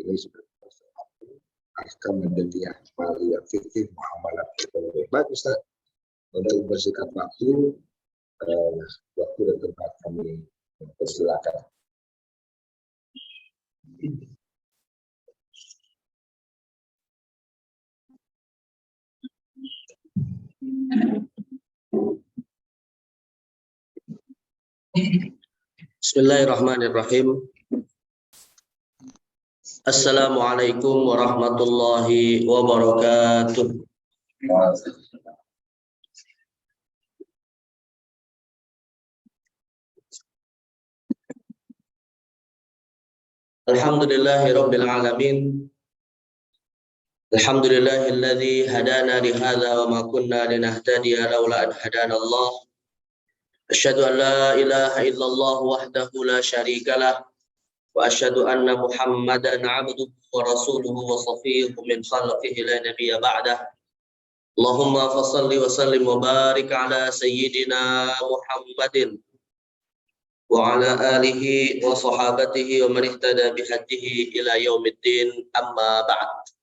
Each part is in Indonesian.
ini sebagai ahkam madadiyah maliyah fikih muamalat. Baik Ustaz, untuk bersingkat waktu dan tempat kami persilakan. Bismillahirrahmanirrahim. Assalamualaikum warahmatullahi wabarakatuh. Alhamdulillahirabbil alamin. Alhamdulillahilladzi hadana li hadza wa ma kunna linahtadiya laula an hadanallah. Asyhadu an la ilaha illallah wahdahu la syarikalah wa asyhadu anna Muhammadan 'abduhu wa rasuluhu wa shafiyyuhu min khalqihi la nabiyya ba'dah. Allahumma fashalli wa sallim wa barik ala sayyidina Muhammadin wa ala alihi wa sahabatihi wa man ihtada bihadihi ila yaumiddin, amma ba'd.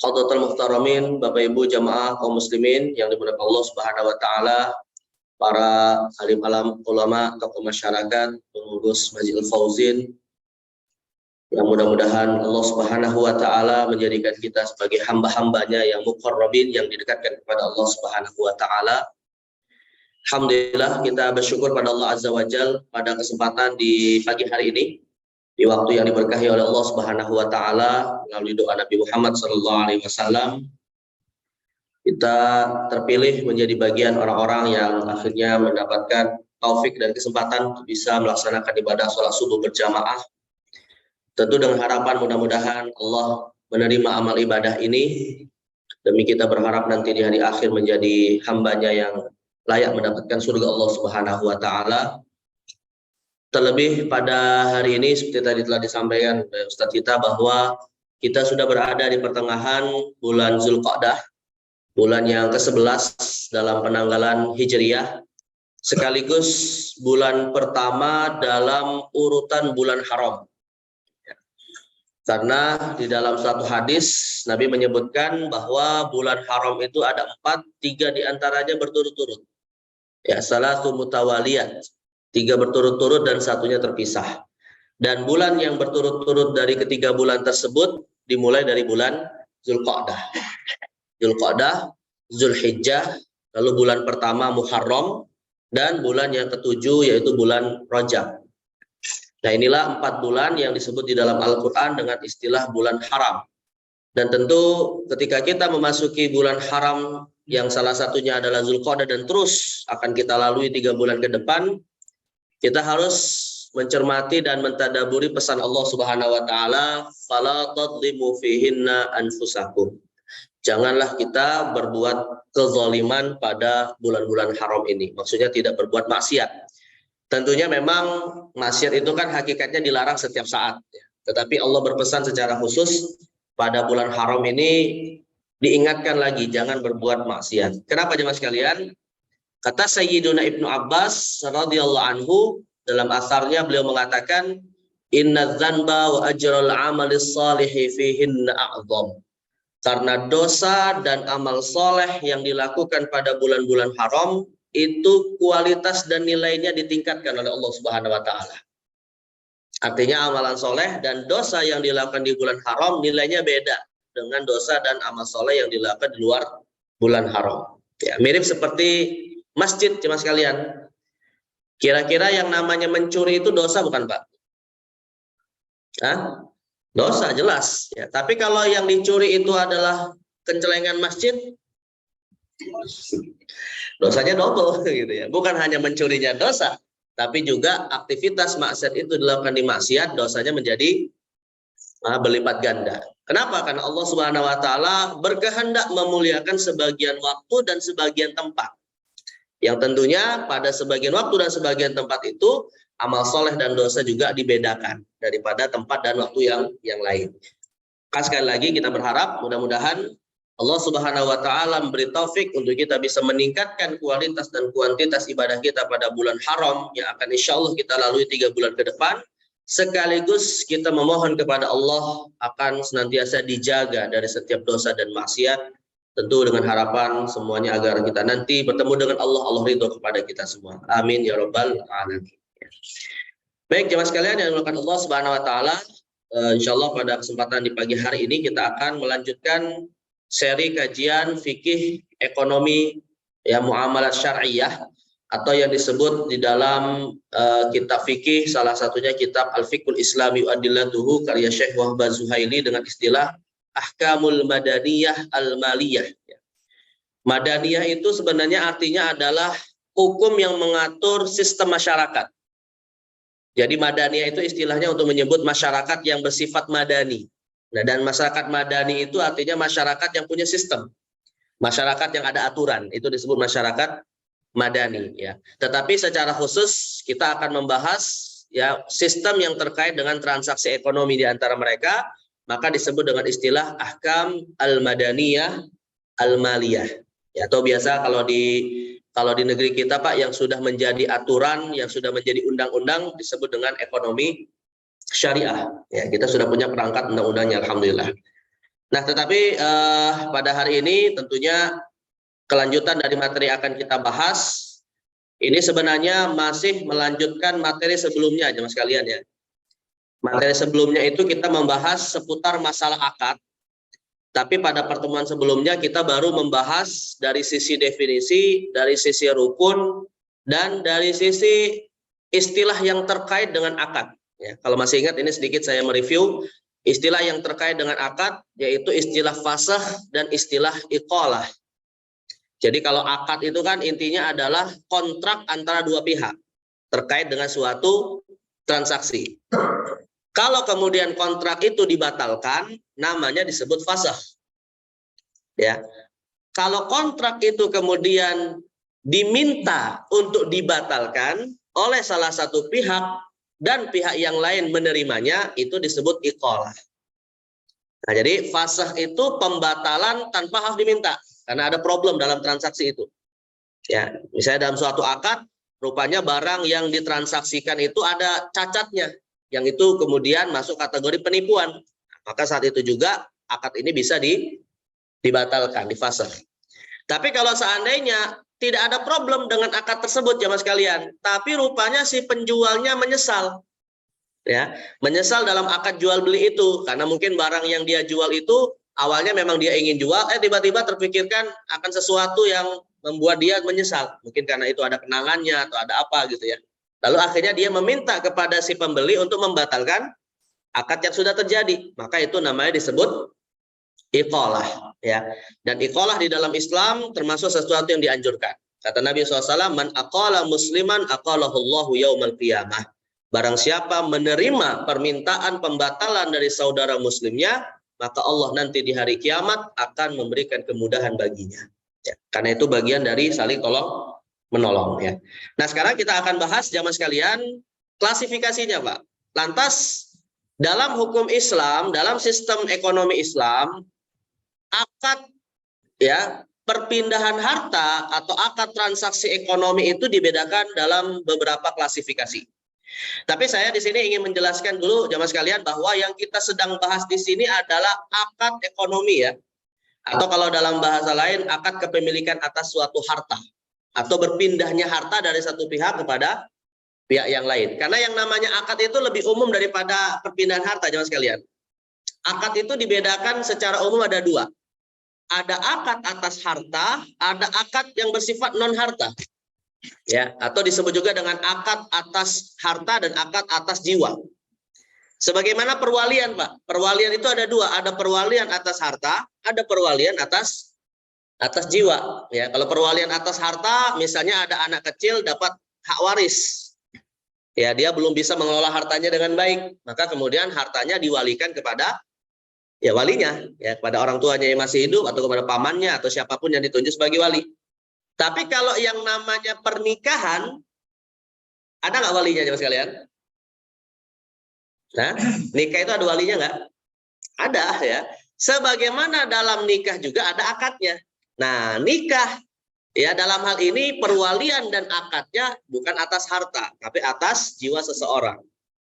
Hadratul muhtaramin, Bapak Ibu jamaah kaum muslimin yang dimuliakan Allah Subhanahu wa taala, para alim alam ulama, tokoh masyarakat, pengurus Masjidil Fauzin, yang mudah-mudahan Allah Subhanahu wa taala menjadikan kita sebagai hamba-hambanya yang muqarrabin, yang didekatkan kepada Allah Subhanahu wa taala. Alhamdulillah, kita bersyukur pada Allah Azza wa Jalla pada kesempatan di pagi hari ini, di waktu yang diberkahi oleh Allah Subhanahu wa taala melalui doa Nabi Muhammad sallallahu alaihi wasallam. Kita terpilih menjadi bagian orang-orang yang akhirnya mendapatkan taufik dan kesempatan untuk bisa melaksanakan ibadah sholat subuh berjamaah. Tentu dengan harapan mudah-mudahan Allah menerima amal ibadah ini, demi kita berharap nanti di hari akhir menjadi hambanya yang layak mendapatkan surga Allah Subhanahu wa taala. Terlebih pada hari ini seperti tadi telah disampaikan oleh Ustadz kita bahwa kita sudah berada di pertengahan bulan Zulqa'dah, bulan yang ke-11 dalam penanggalan Hijriyah, sekaligus bulan pertama dalam urutan bulan haram. Karena di dalam satu hadis Nabi menyebutkan bahwa bulan haram itu ada 4, 3 diantaranya berturut-turut. Ya, salatu mutawaliyat, 3 berturut-turut dan satunya terpisah. Dan bulan yang berturut-turut dari ketiga bulan tersebut dimulai dari bulan Zulqa'dah. Zulqa'dah, Zulhijjah, lalu bulan pertama Muharram, dan bulan yang ke-7 yaitu bulan Rajab. Nah, inilah 4 bulan yang disebut di dalam Al-Quran dengan istilah bulan haram. Dan tentu ketika kita memasuki bulan haram yang salah satunya adalah Zulqa'dah dan terus akan kita lalui 3 bulan ke depan, kita harus mencermati dan mentadaburi pesan Allah Subhanahu wa taala, fala tadlimu fihinna anfusakum. Janganlah kita berbuat kezaliman pada bulan-bulan haram ini. Maksudnya tidak berbuat maksiat. Tentunya memang maksiat itu kan hakikatnya dilarang setiap saat. Tetapi Allah berpesan secara khusus pada bulan haram ini diingatkan lagi jangan berbuat maksiat. Kenapa jemaah sekalian? Kata Sayyiduna Ibnu Abbas radhiyallahu anhu dalam asarnya, beliau mengatakan inna dzanba wa ajral amali shalihi fihinna a'zam. Karena dosa dan amal soleh yang dilakukan pada bulan-bulan haram itu kualitas dan nilainya ditingkatkan oleh Allah Subhanahu wa taala. Artinya amalan soleh dan dosa yang dilakukan di bulan haram nilainya beda dengan dosa dan amal soleh yang dilakukan di luar bulan haram. Ya, mirip seperti masjid jemaah sekalian. Kira-kira yang namanya mencuri itu dosa bukan Pak? Hah? Dosa jelas. Ya, tapi kalau yang dicuri itu adalah kencelengan masjid, dosanya double gitu ya. Bukan hanya mencurinya dosa, tapi juga aktivitas maksiat itu dilakukan di maksiat, dosanya menjadi berlipat ganda. Kenapa? Karena Allah Subhanahu wa taala berkehendak memuliakan sebagian waktu dan sebagian tempat. Yang tentunya pada sebagian waktu dan sebagian tempat itu amal soleh dan dosa juga dibedakan daripada tempat dan waktu yang lain. Sekali lagi kita berharap mudah-mudahan Allah Subhanahu wa taala memberi taufik untuk kita bisa meningkatkan kualitas dan kuantitas ibadah kita pada bulan haram yang akan insya Allah kita lalui 3 bulan ke depan, sekaligus kita memohon kepada Allah akan senantiasa dijaga dari setiap dosa dan maksiat, tentu dengan harapan semuanya agar kita nanti bertemu dengan Allah, Allah ridho kepada kita semua. Amin ya rabbal alamin. Baik jemaah sekalian yang dimuliakan Allah Subhanahu wa taala, insyaallah pada kesempatan di pagi hari ini kita akan melanjutkan seri kajian fikih ekonomi ya muamalat syariah, atau yang disebut di dalam kitab fikih, salah satunya kitab Al-Fiqhul Islami wa Adillatuhu karya Syekh Wahbah Zuhaili dengan istilah Ahkamul Madaniyah Al-Maliyah. Madaniyah itu sebenarnya artinya adalah hukum yang mengatur sistem masyarakat. Jadi Madaniyah itu istilahnya untuk menyebut masyarakat yang bersifat madani. Nah, dan masyarakat madani itu artinya masyarakat yang punya sistem. Masyarakat yang ada aturan, itu disebut masyarakat madani ya. Tetapi secara khusus kita akan membahas ya sistem yang terkait dengan transaksi ekonomi di antara mereka, maka disebut dengan istilah ahkam al-madaniyah al-maliyah. Ya, atau biasa kalau di negeri kita Pak yang sudah menjadi aturan, yang sudah menjadi undang-undang disebut dengan ekonomi syariah. Ya, kita sudah punya perangkat undang-undangnya alhamdulillah. Nah, tetapi pada hari ini tentunya kelanjutan dari materi yang akan kita bahas ini sebenarnya masih melanjutkan materi sebelumnya aja mas kalian ya. Materi sebelumnya itu kita membahas seputar masalah akad. Tapi pada pertemuan sebelumnya kita baru membahas dari sisi definisi, dari sisi rukun, dan dari sisi istilah yang terkait dengan akad. Ya, kalau masih ingat ini sedikit saya mereview istilah yang terkait dengan akad, yaitu istilah fasakh dan istilah iqalah. Jadi kalau akad itu kan intinya adalah kontrak antara dua pihak terkait dengan suatu transaksi. Kalau kemudian kontrak itu dibatalkan, namanya disebut fasakh. Ya. Kalau kontrak itu kemudian diminta untuk dibatalkan oleh salah satu pihak dan pihak yang lain menerimanya, itu disebut iqalah. Nah, jadi fasakh itu pembatalan tanpa harus diminta. Karena ada problem dalam transaksi itu. Ya, misalnya dalam suatu akad, rupanya barang yang ditransaksikan itu ada cacatnya, yang itu kemudian masuk kategori penipuan. Maka saat itu juga akad ini bisa dibatalkan, difasakh. Tapi kalau seandainya tidak ada problem dengan akad tersebut ya mas kalian, tapi rupanya si penjualnya menyesal. Ya, menyesal dalam akad jual beli itu karena mungkin barang yang dia jual itu awalnya memang dia ingin jual, tiba-tiba terpikirkan akan sesuatu yang membuat dia menyesal. Mungkin karena itu ada kenangannya atau ada apa gitu ya. Lalu akhirnya dia meminta kepada si pembeli untuk membatalkan akad yang sudah terjadi. Maka itu namanya disebut iqalah. Ya. Dan iqalah di dalam Islam termasuk sesuatu yang dianjurkan. Kata Nabi SAW, man aqala musliman aqalahullahu yaumal qiyamah. Barang siapa menerima permintaan pembatalan dari saudara muslimnya, maka Allah nanti di hari kiamat akan memberikan kemudahan baginya. Ya, karena itu bagian dari saling tolong menolong. Ya. Nah sekarang kita akan bahas jamaah sekalian klasifikasinya Pak. Lantas dalam hukum Islam, dalam sistem ekonomi Islam, akad ya perpindahan harta atau akad transaksi ekonomi itu dibedakan dalam beberapa klasifikasi. Tapi saya di sini ingin menjelaskan dulu jamaah sekalian bahwa yang kita sedang bahas di sini adalah akad ekonomi ya. Atau kalau dalam bahasa lain akad kepemilikan atas suatu harta atau berpindahnya harta dari satu pihak kepada pihak yang lain. Karena yang namanya akad itu lebih umum daripada perpindahan harta jamaah sekalian. Akad itu dibedakan secara umum ada dua. Ada akad atas harta, ada akad yang bersifat non harta. Ya, atau disebut juga dengan akad atas harta dan akad atas jiwa. Sebagaimana perwalian, Pak. Perwalian itu ada dua, ada perwalian atas harta, ada perwalian atas jiwa. Ya, kalau perwalian atas harta, misalnya ada anak kecil dapat hak waris. Ya, dia belum bisa mengelola hartanya dengan baik, maka kemudian hartanya diwalikan kepada ya walinya, ya kepada orang tuanya yang masih hidup atau kepada pamannya atau siapapun yang ditunjuk sebagai wali. Tapi kalau yang namanya pernikahan, ada nggak walinya jemaah sekalian? Nah, nikah itu ada walinya nggak? Ada ya. Sebagaimana dalam nikah juga ada akadnya. Nah, nikah ya dalam hal ini perwalian dan akadnya bukan atas harta, tapi atas jiwa seseorang.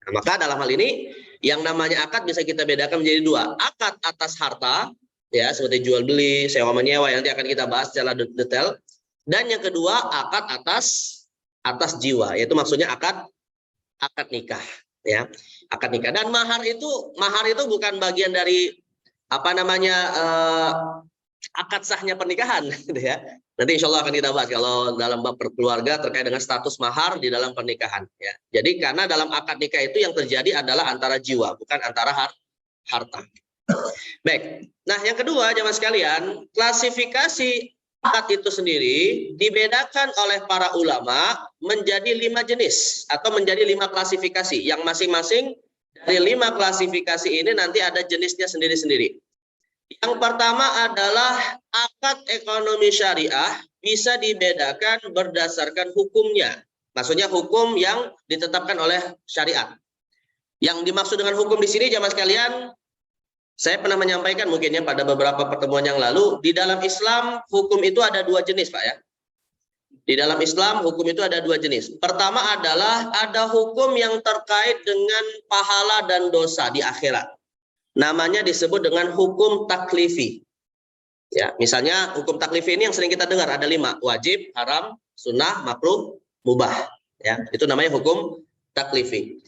Nah, maka dalam hal ini yang namanya akad bisa kita bedakan menjadi dua. Akad atas harta, ya seperti jual beli, sewa menyewa yang nanti akan kita bahas secara detail. Dan yang kedua akad atas jiwa, yaitu maksudnya akad nikah, ya akad nikah. Dan mahar itu bukan bagian dari apa namanya akad sahnya pernikahan, gitu ya. Nanti insya Allah akan kita bahas kalau dalam bab berkeluarga terkait dengan status mahar di dalam pernikahan. Ya. Jadi karena dalam akad nikah itu yang terjadi adalah antara jiwa, bukan antara harta. Baik. Nah yang kedua jemaah sekalian, klasifikasi akad itu sendiri dibedakan oleh para ulama menjadi 5 jenis atau menjadi 5 klasifikasi. Yang masing-masing dari 5 klasifikasi ini nanti ada jenisnya sendiri-sendiri. Yang pertama adalah akad ekonomi syariah bisa dibedakan berdasarkan hukumnya. Maksudnya hukum yang ditetapkan oleh syariat. Yang dimaksud dengan hukum di sini jamaah sekalian, saya pernah menyampaikan mungkin ya pada beberapa pertemuan yang lalu, di dalam Islam hukum itu ada 2 jenis, Pak ya. Di dalam Islam hukum itu ada 2 jenis. Pertama adalah ada hukum yang terkait dengan pahala dan dosa di akhirat. Namanya disebut dengan hukum taklifi. Ya, misalnya hukum taklifi ini yang sering kita dengar ada 5, wajib, haram, sunnah, makruh, mubah. Ya, itu namanya hukum taklifi.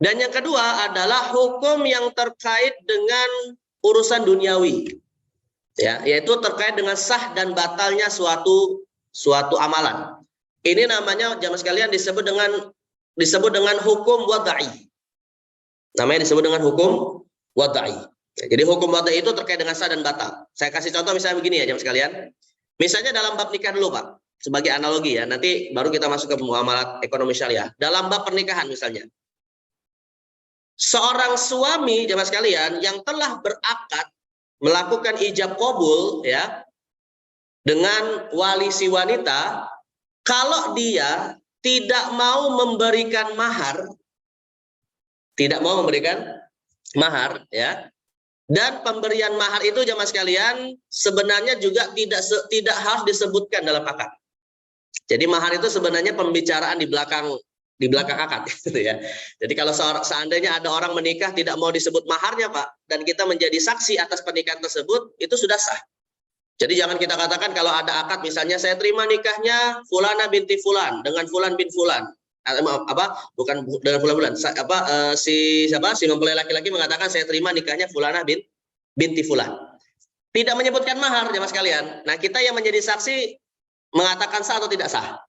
Dan yang kedua adalah hukum yang terkait dengan urusan duniawi. Ya, yaitu terkait dengan sah dan batalnya suatu amalan. Ini namanya jamaah sekalian disebut dengan hukum wadai. Namanya disebut dengan hukum wadai. Jadi hukum wadai itu terkait dengan sah dan batal. Saya kasih contoh misalnya begini ya jemaah sekalian. Misalnya dalam bab nikah dulu Pak, sebagai analogi ya. Nanti baru kita masuk ke muamalat ekonomi syariah. Dalam bab pernikahan misalnya. Seorang suami jemaah sekalian yang telah berakad melakukan ijab qabul ya dengan wali si wanita, kalau dia tidak mau memberikan mahar, ya. Dan pemberian mahar itu jamaah sekalian sebenarnya juga tidak harus disebutkan dalam akad. Jadi mahar itu sebenarnya pembicaraan di belakang akad gitu ya. Jadi kalau seandainya ada orang menikah tidak mau disebut maharnya Pak, dan kita menjadi saksi atas pernikahan tersebut, itu sudah sah. Jadi jangan kita katakan kalau ada akad misalnya saya terima nikahnya Fulana binti Fulan dengan Fulan bin Fulan. Bukan dengan bulan-bulan si mempelai laki-laki mengatakan saya terima nikahnya Fulana binti Fulan, tidak menyebutkan mahar jemaah sekalian. Nah kita yang menjadi saksi mengatakan sah atau tidak sah?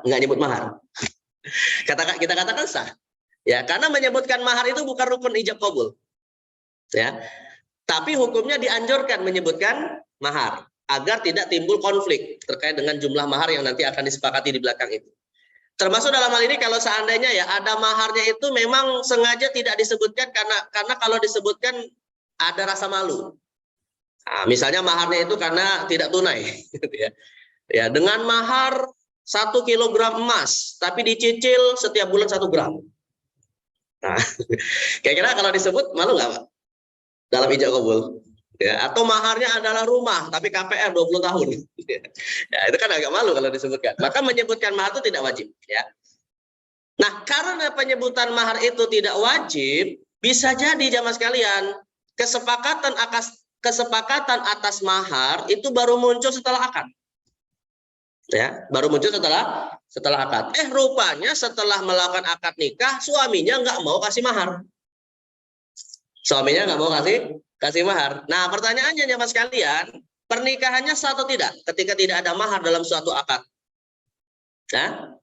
Nggak nyebut mahar. Kita katakan sah ya, karena menyebutkan mahar itu bukan rukun ijab qabul ya, tapi hukumnya dianjurkan menyebutkan mahar agar tidak timbul konflik terkait dengan jumlah mahar yang nanti akan disepakati di belakang itu. Termasuk dalam hal ini kalau seandainya ya ada maharnya itu memang sengaja tidak disebutkan karena kalau disebutkan ada rasa malu. Nah, misalnya maharnya itu karena tidak tunai gitu ya. Ya, dengan mahar 1 kilogram emas tapi dicicil setiap bulan 1 gram. Nah, kira-kira kalau disebut malu nggak Pak? Dalam ijab qabul. Ya, atau maharnya adalah rumah tapi KPR 20 tahun. Ya, itu kan agak malu kalau disebutkan. Maka menyebutkan mahar itu tidak wajib ya. Nah, karena penyebutan mahar itu tidak wajib, bisa jadi jamaah sekalian, kesepakatan atas mahar itu baru muncul setelah akad. Ya, baru muncul setelah akad. Rupanya setelah melakukan akad nikah, suaminya nggak mau kasih mahar. Suaminya nggak mau kasih mahar. Nah, pertanyaannya jemaah sekalian, pernikahannya sah atau tidak ketika tidak ada mahar dalam suatu akad? Nah,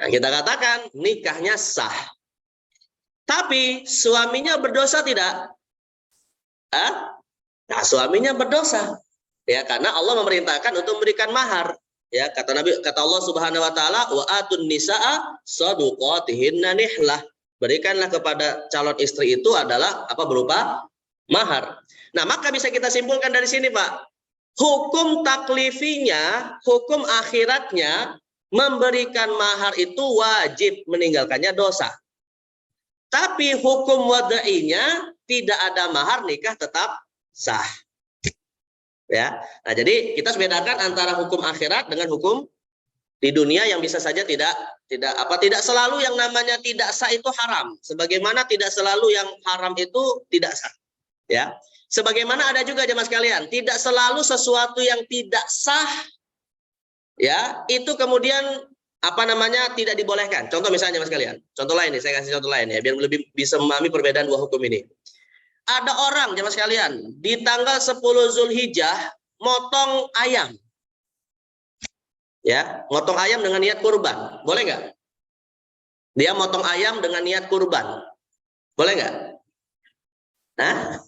kita katakan nikahnya sah. Tapi suaminya berdosa tidak? Nah, suaminya berdosa. Ya, karena Allah memerintahkan untuk memberikan mahar. Ya, kata Allah Subhanahu wa taala, wa atun nisaa shaduqatihinna nihlah. Berikanlah kepada calon istri itu adalah berupa mahar. Nah, maka bisa kita simpulkan dari sini, Pak. Hukum taklifinya, hukum akhiratnya, memberikan mahar itu wajib, meninggalkannya dosa. Tapi hukum wadainya tidak ada mahar, nikah tetap sah. Ya. Nah, jadi kita bedakan antara hukum akhirat dengan hukum Di dunia yang bisa saja tidak selalu yang namanya tidak sah itu haram. Sebagaimana tidak selalu yang haram itu tidak sah. Ya. Sebagaimana ada juga jemaah sekalian, tidak selalu sesuatu yang tidak sah ya, itu kemudian tidak dibolehkan. Contoh misalnya jemaah sekalian. Contoh lain nih, saya kasih contoh lain ya biar lebih bisa memahami perbedaan dua hukum ini. Ada orang jemaah sekalian di tanggal 10 Zulhijjah motong ayam. Ya, motong ayam dengan niat kurban. Boleh nggak? Dia motong ayam dengan niat kurban. Boleh nggak? Nah,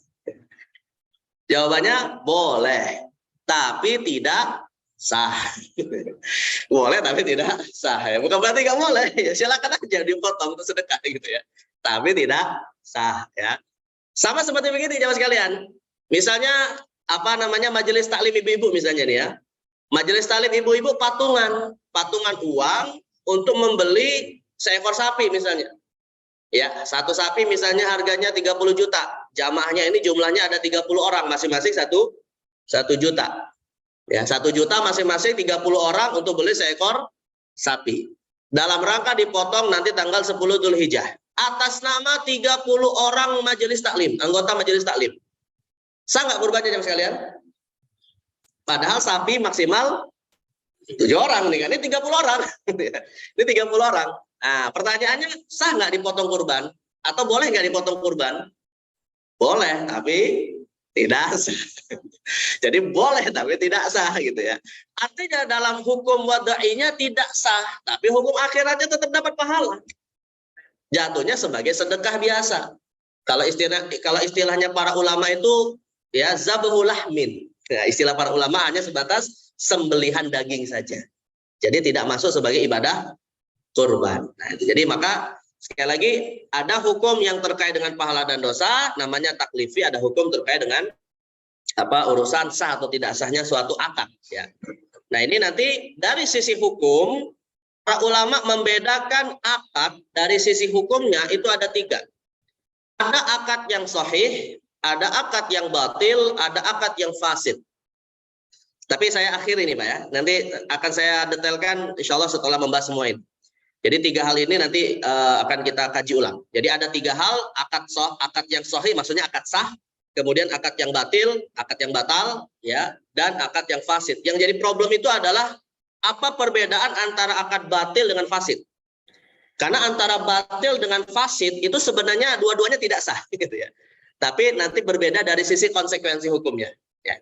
jawabannya boleh, tapi tidak sah. Boleh tapi tidak sah. Ya. Bukan berarti nggak boleh. Ya, silakan aja dipotong untuk sedekah gitu ya. Tapi tidak sah ya. Sama seperti begini jemaah sekalian. Misalnya majelis taklim ibu-ibu misalnya nih ya. Majelis taklim ibu-ibu patungan uang untuk membeli seekor sapi misalnya. Ya, satu sapi misalnya harganya 30 juta. Jamaahnya ini jumlahnya ada 30 orang, masing-masing 1 juta. Ya, 1 juta masing-masing 30 orang untuk beli seekor sapi. Dalam rangka dipotong nanti tanggal 10 Dzulhijjah. Atas nama 30 orang majelis taklim, anggota majelis taklim. Sah nggak kurbannya jemaah sekalian? Padahal sapi maksimal 7 orang nih kan, ini 30 orang. Ini 30 orang. Nah, pertanyaannya sah nggak dipotong kurban? Atau boleh nggak dipotong kurban? Boleh, tapi tidak sah. Jadi boleh tapi tidak sah gitu ya. Artinya dalam hukum wadainya tidak sah, tapi hukum akhiratnya tetap dapat pahala. Jatuhnya sebagai sedekah biasa. Kalau istilahnya para ulama itu ya zabhul lahmin. Nah, istilah para ulama hanya sebatas sembelihan daging saja. Jadi tidak masuk sebagai ibadah kurban. Nah, jadi maka sekali lagi ada hukum yang terkait dengan pahala dan dosa, namanya taklifi, ada hukum terkait dengan urusan sah atau tidak sahnya suatu akad. Ya. Nah ini nanti dari sisi hukum, para ulama membedakan akad dari sisi hukumnya itu ada 3. Ada akad yang sahih, ada akad yang batil, ada akad yang fasid. Tapi saya akhiri nih Pak ya, nanti akan saya detailkan insya Allah setelah membahas semua ini. Jadi 3 hal ini nanti akan kita kaji ulang. Jadi ada 3 hal, akad yang sahih maksudnya akad sah, kemudian akad yang batil, akad yang batal, ya, dan akad yang fasid. Yang jadi problem itu adalah apa perbedaan antara akad batil dengan fasid? Karena antara batil dengan fasid itu sebenarnya dua-duanya tidak sah, gitu ya. Tapi nanti berbeda dari sisi konsekuensi hukumnya. Ya.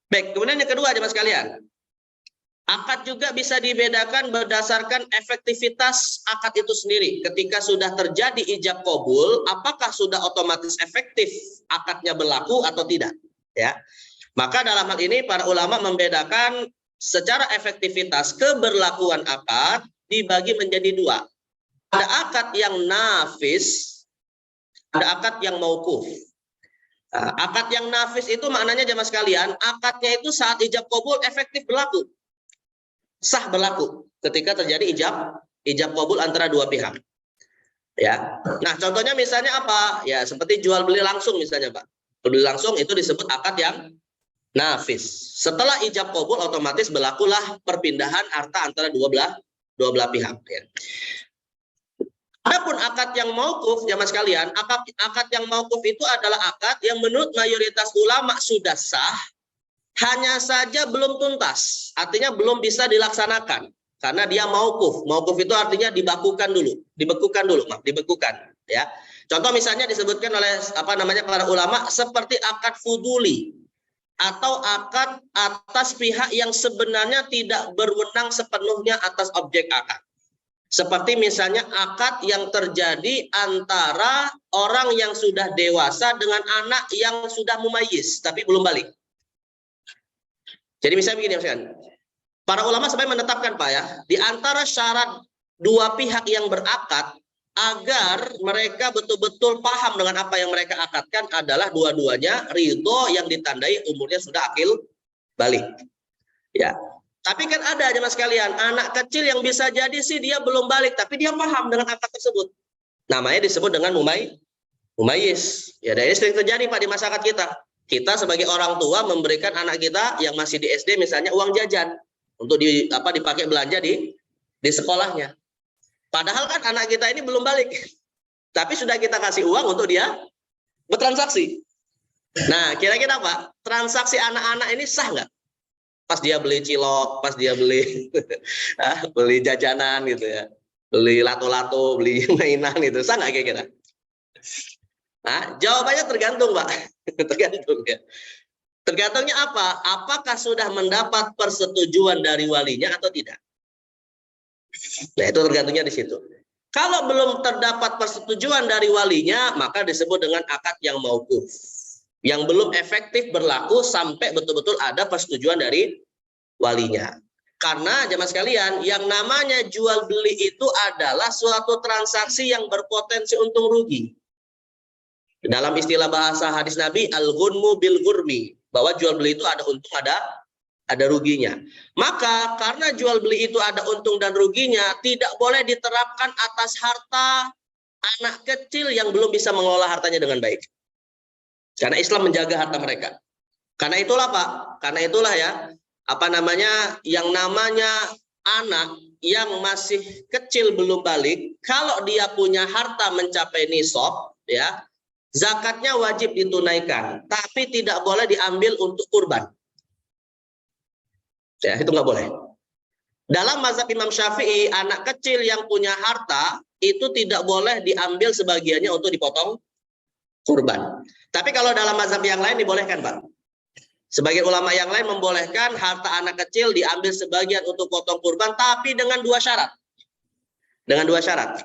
Baik, kemudian yang kedua jemaah sekalian, akad juga bisa dibedakan berdasarkan efektivitas akad itu sendiri. Ketika sudah terjadi ijab qabul, apakah sudah otomatis efektif akadnya berlaku atau tidak? Ya, maka dalam hal ini para ulama membedakan secara efektivitas keberlakuan akad dibagi menjadi 2. Ada akad yang nafis, ada akad yang mauquf. Nah, akad yang nafis itu maknanya jemaah sekalian, akadnya itu saat ijab qabul efektif berlaku. Sah berlaku ketika terjadi ijab qabul antara 2 pihak. Ya. Nah, contohnya misalnya apa? Ya, seperti jual beli langsung misalnya, Pak. Jual beli langsung itu disebut akad yang nafis. Setelah ijab qabul otomatis berlakulah perpindahan harta antara dua belah pihak, ya. Adapun akad yang mauquf jamaah sekalian, akad yang mauquf itu adalah akad yang menurut mayoritas ulama sudah sah, hanya saja belum tuntas, artinya belum bisa dilaksanakan karena dia mauquf. Mauquf itu artinya dibekukan dulu, ya. Contoh misalnya disebutkan oleh para ulama seperti akad fuduli atau akad atas pihak yang sebenarnya tidak berwenang sepenuhnya atas objek akad. Seperti misalnya akad yang terjadi antara orang yang sudah dewasa dengan anak yang sudah mumayyiz tapi belum balik. Jadi misalnya begini, para ulama sebenarnya menetapkan Pak ya, di antara syarat 2 pihak yang berakad agar mereka betul-betul paham dengan apa yang mereka akadkan adalah dua-duanya ridho yang ditandai umurnya sudah akil balik. Ya. Tapi kan ada jemaah sekalian, anak kecil yang bisa jadi sih dia belum balik, tapi dia paham dengan akad tersebut. Namanya disebut dengan mumayyiz. Ya, dan ini sering terjadi Pak di masyarakat kita. Kita sebagai orang tua memberikan anak kita yang masih di SD misalnya uang jajan untuk dipakai belanja di di sekolahnya. Padahal kan anak kita ini belum balik. Tapi sudah kita kasih uang untuk dia bertransaksi. Nah, kira-kira Pak, transaksi anak-anak ini sah nggak? Pas dia beli cilok, pas dia beli beli jajanan gitu ya. Beli lato-lato, beli mainan gitu. Sah nggak kira-kira? Nah, jawabannya tergantung, Pak. Tergantung ya. Tergantungnya apa? Apakah sudah mendapat persetujuan dari walinya atau tidak? Nah, itu tergantungnya di situ. Kalau belum terdapat persetujuan dari walinya, maka disebut dengan akad yang mauquf. Yang belum efektif berlaku sampai betul-betul ada persetujuan dari walinya. Karena jemaah sekalian, yang namanya jual beli itu adalah suatu transaksi yang berpotensi untung rugi. Dalam istilah bahasa hadis Nabi, al-ghunmu bil ghurmi, bahwa jual beli itu ada untung, ada ruginya. Maka karena jual beli itu ada untung dan ruginya, tidak boleh diterapkan atas harta anak kecil yang belum bisa mengelola hartanya dengan baik. Karena Islam menjaga harta mereka. Karena itulah Pak, karena itulah ya, yang namanya anak yang masih kecil belum balik, kalau dia punya harta mencapai nisab, ya, zakatnya wajib ditunaikan, tapi tidak boleh diambil untuk kurban. Ya, itu nggak boleh. Dalam mazhab Imam Syafi'i, anak kecil yang punya harta itu tidak boleh diambil sebagiannya untuk dipotong kurban. Tapi kalau dalam mazhab yang lain dibolehkan, Pak. Sebagian ulama yang lain membolehkan harta anak kecil diambil sebagian untuk potong kurban, tapi dengan dua syarat. Dengan dua syarat.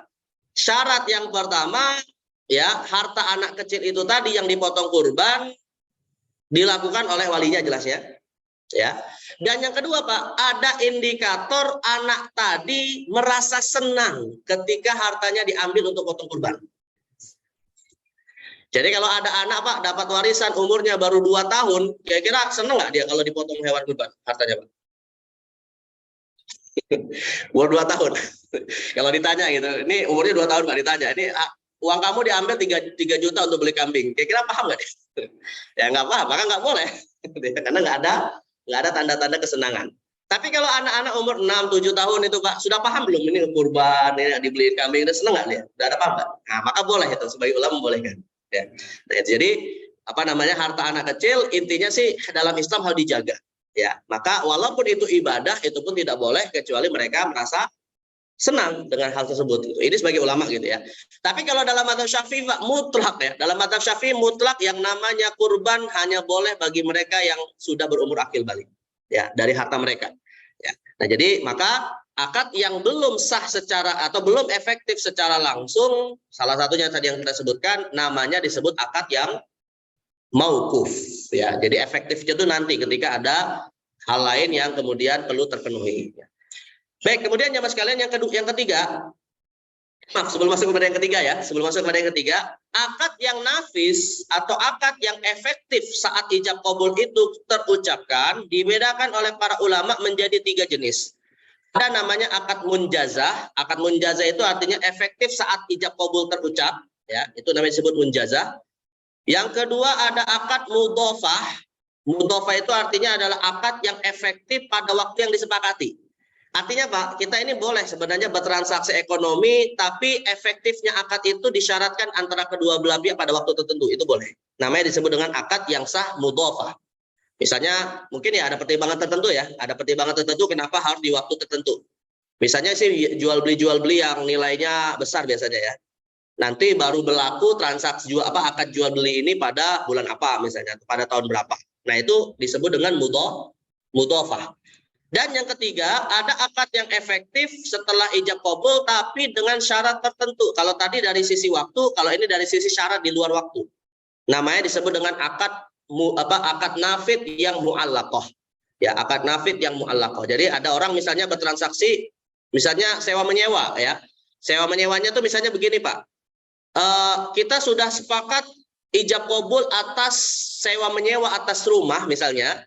Syarat yang pertama, ya, harta anak kecil itu tadi yang dipotong kurban dilakukan oleh walinya, jelas ya. Ya. Dan yang kedua Pak, ada indikator anak tadi merasa senang ketika hartanya diambil untuk potong kurban. Jadi kalau ada anak Pak dapat warisan umurnya baru 2 tahun, kira-kira senang nggak dia kalau dipotong hewan kurban hartanya Pak? Umur 2 tahun. Kalau ditanya gitu, ini umurnya 2 tahun Pak, ditanya, ini uang kamu diambil 3 juta untuk beli kambing, kira-kira paham nggak dia? Ya nggak paham, maka nggak boleh. Karena nggak ada tanda-tanda kesenangan. Tapi kalau anak-anak umur 6-7 tahun itu Pak, sudah paham belum ini kurban, ini dibeliin kambing, udah seneng nggak dia? Udah ada paham nggak? Nah, maka boleh itu, sebagai ulama membolehkan. Ya. Nah, jadi harta anak kecil intinya sih dalam Islam harus dijaga. Ya, maka walaupun itu ibadah, itu pun tidak boleh kecuali mereka merasa senang dengan hal tersebut. Ini sebagai ulama gitu ya. Tapi kalau dalam mazhab Syafi'i Pak, mutlak ya. Dalam mazhab Syafi'i mutlak yang namanya kurban hanya boleh bagi mereka yang sudah berumur akil balik. Ya, dari harta mereka. Ya. Nah, jadi maka akad yang belum sah secara atau belum efektif secara langsung, salah satunya tadi yang kita sebutkan namanya disebut akad yang mauquf. Ya, jadi efektifnya itu nanti ketika ada hal lain yang kemudian perlu terpenuhi. Ya. Baik, kemudian jamaah sekalian yang ketiga, maaf sebelum masuk kepada yang ketiga ya, akad yang nafis atau akad yang efektif saat ijab qabul itu terucapkan dibedakan oleh para ulama menjadi 3 jenis. Ada namanya akad munjazah. Akad munjazah itu artinya efektif saat ijab qabul terucap, ya, itu namanya disebut munjazah. Yang kedua ada akad mudhofah. Mudhofah itu artinya adalah akad yang efektif pada waktu yang disepakati. Artinya Pak, kita ini boleh sebenarnya bertransaksi ekonomi, tapi efektifnya akad itu disyaratkan antara kedua belah pihak pada waktu tertentu, itu boleh. Namanya disebut dengan akad yang sah mudhofah. Misalnya mungkin ya ada pertimbangan tertentu ya, ada pertimbangan tertentu kenapa harus di waktu tertentu. Misalnya sih jual beli yang nilainya besar biasanya ya. Nanti baru berlaku transaksi akad jual beli ini pada bulan apa misalnya, pada tahun berapa. Nah, itu disebut dengan mudhofah. Dan yang ketiga, ada akad yang efektif setelah ijab qabul tapi dengan syarat tertentu. Kalau tadi dari sisi waktu, kalau ini dari sisi syarat di luar waktu. Namanya disebut dengan akad nafid yang mu'allaqah. Ya, akad nafid yang mu'allaqah. Jadi ada orang misalnya bertransaksi, misalnya sewa menyewa ya. Sewa menyewanya tuh misalnya begini, Pak. Kita sudah sepakat ijab qabul atas sewa menyewa atas rumah misalnya.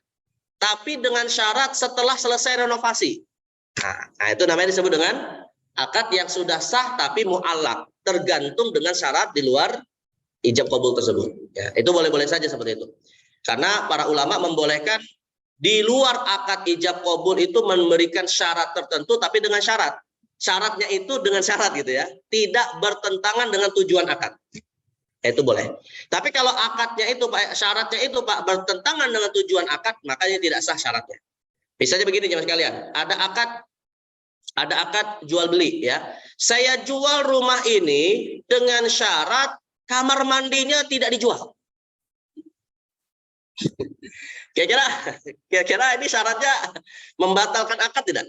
Tapi dengan syarat setelah selesai renovasi. Nah, itu namanya disebut dengan akad yang sudah sah tapi mu'allaq, tergantung dengan syarat di luar ijab qabul tersebut. Ya, itu boleh-boleh saja seperti itu. Karena para ulama membolehkan di luar akad ijab qabul itu memberikan syarat tertentu tapi dengan syarat. syaratnya itu dengan syarat gitu ya, tidak bertentangan dengan tujuan akad. Itu boleh. Tapi kalau akadnya itu Pak, syaratnya itu Pak bertentangan dengan tujuan akad, makanya tidak sah syaratnya. Misalnya begini jemaah sekalian, ada akad jual beli ya. Saya jual rumah ini dengan syarat kamar mandinya tidak dijual. Kira-kira ini syaratnya membatalkan akad tidak?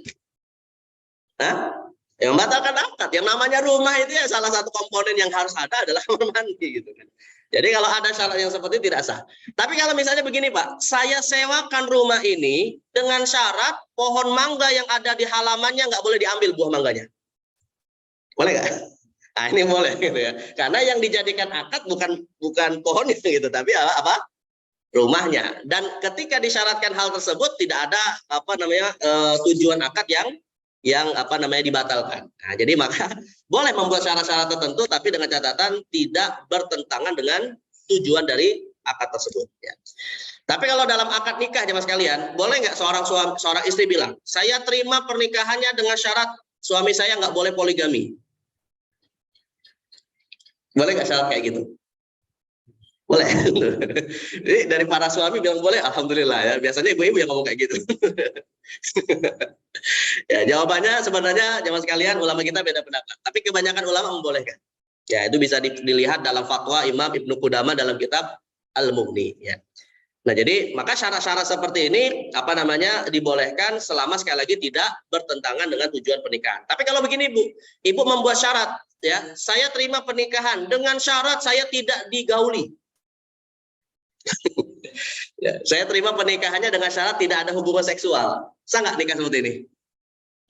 Hah? Yang membatalkan akad. Yang namanya rumah itu ya salah satu komponen yang harus ada adalah kamar mandi gitu kan. Jadi kalau ada syarat yang seperti itu tidak sah. Tapi kalau misalnya begini Pak, saya sewakan rumah ini dengan syarat pohon mangga yang ada di halamannya nggak boleh diambil buah mangganya. Boleh nggak? Nah ini boleh gitu ya. Karena yang dijadikan akad bukan pohonnya gitu, tapi apa? Rumahnya. Dan ketika disyaratkan hal tersebut tidak ada tujuan akad yang dibatalkan. Nah, jadi maka boleh membuat syarat-syarat tertentu tapi dengan catatan tidak bertentangan dengan tujuan dari akad tersebut ya. Tapi kalau dalam akad nikah jemaah sekalian, boleh nggak seorang istri bilang, "Saya terima pernikahannya dengan syarat suami saya nggak boleh poligami." Boleh nggak syarat kayak gitu? Boleh. Jadi dari para suami bilang boleh, alhamdulillah ya. Biasanya ibu-ibu yang ngomong kayak gitu. Ya, jawabannya sebenarnya jemaah sekalian ulama kita beda pendapat. Tapi kebanyakan ulama membolehkan. Ya, itu bisa dilihat dalam fatwa Imam Ibnu Qudamah dalam kitab Al-Mughni ya. Nah, jadi maka syarat-syarat seperti ini dibolehkan selama sekali lagi tidak bertentangan dengan tujuan pernikahan. Tapi kalau begini Bu, Ibu membuat syarat ya, saya terima pernikahan dengan syarat saya tidak digauli. Ya, saya terima pernikahannya dengan syarat tidak ada hubungan seksual. Sah nggak nikah seperti ini?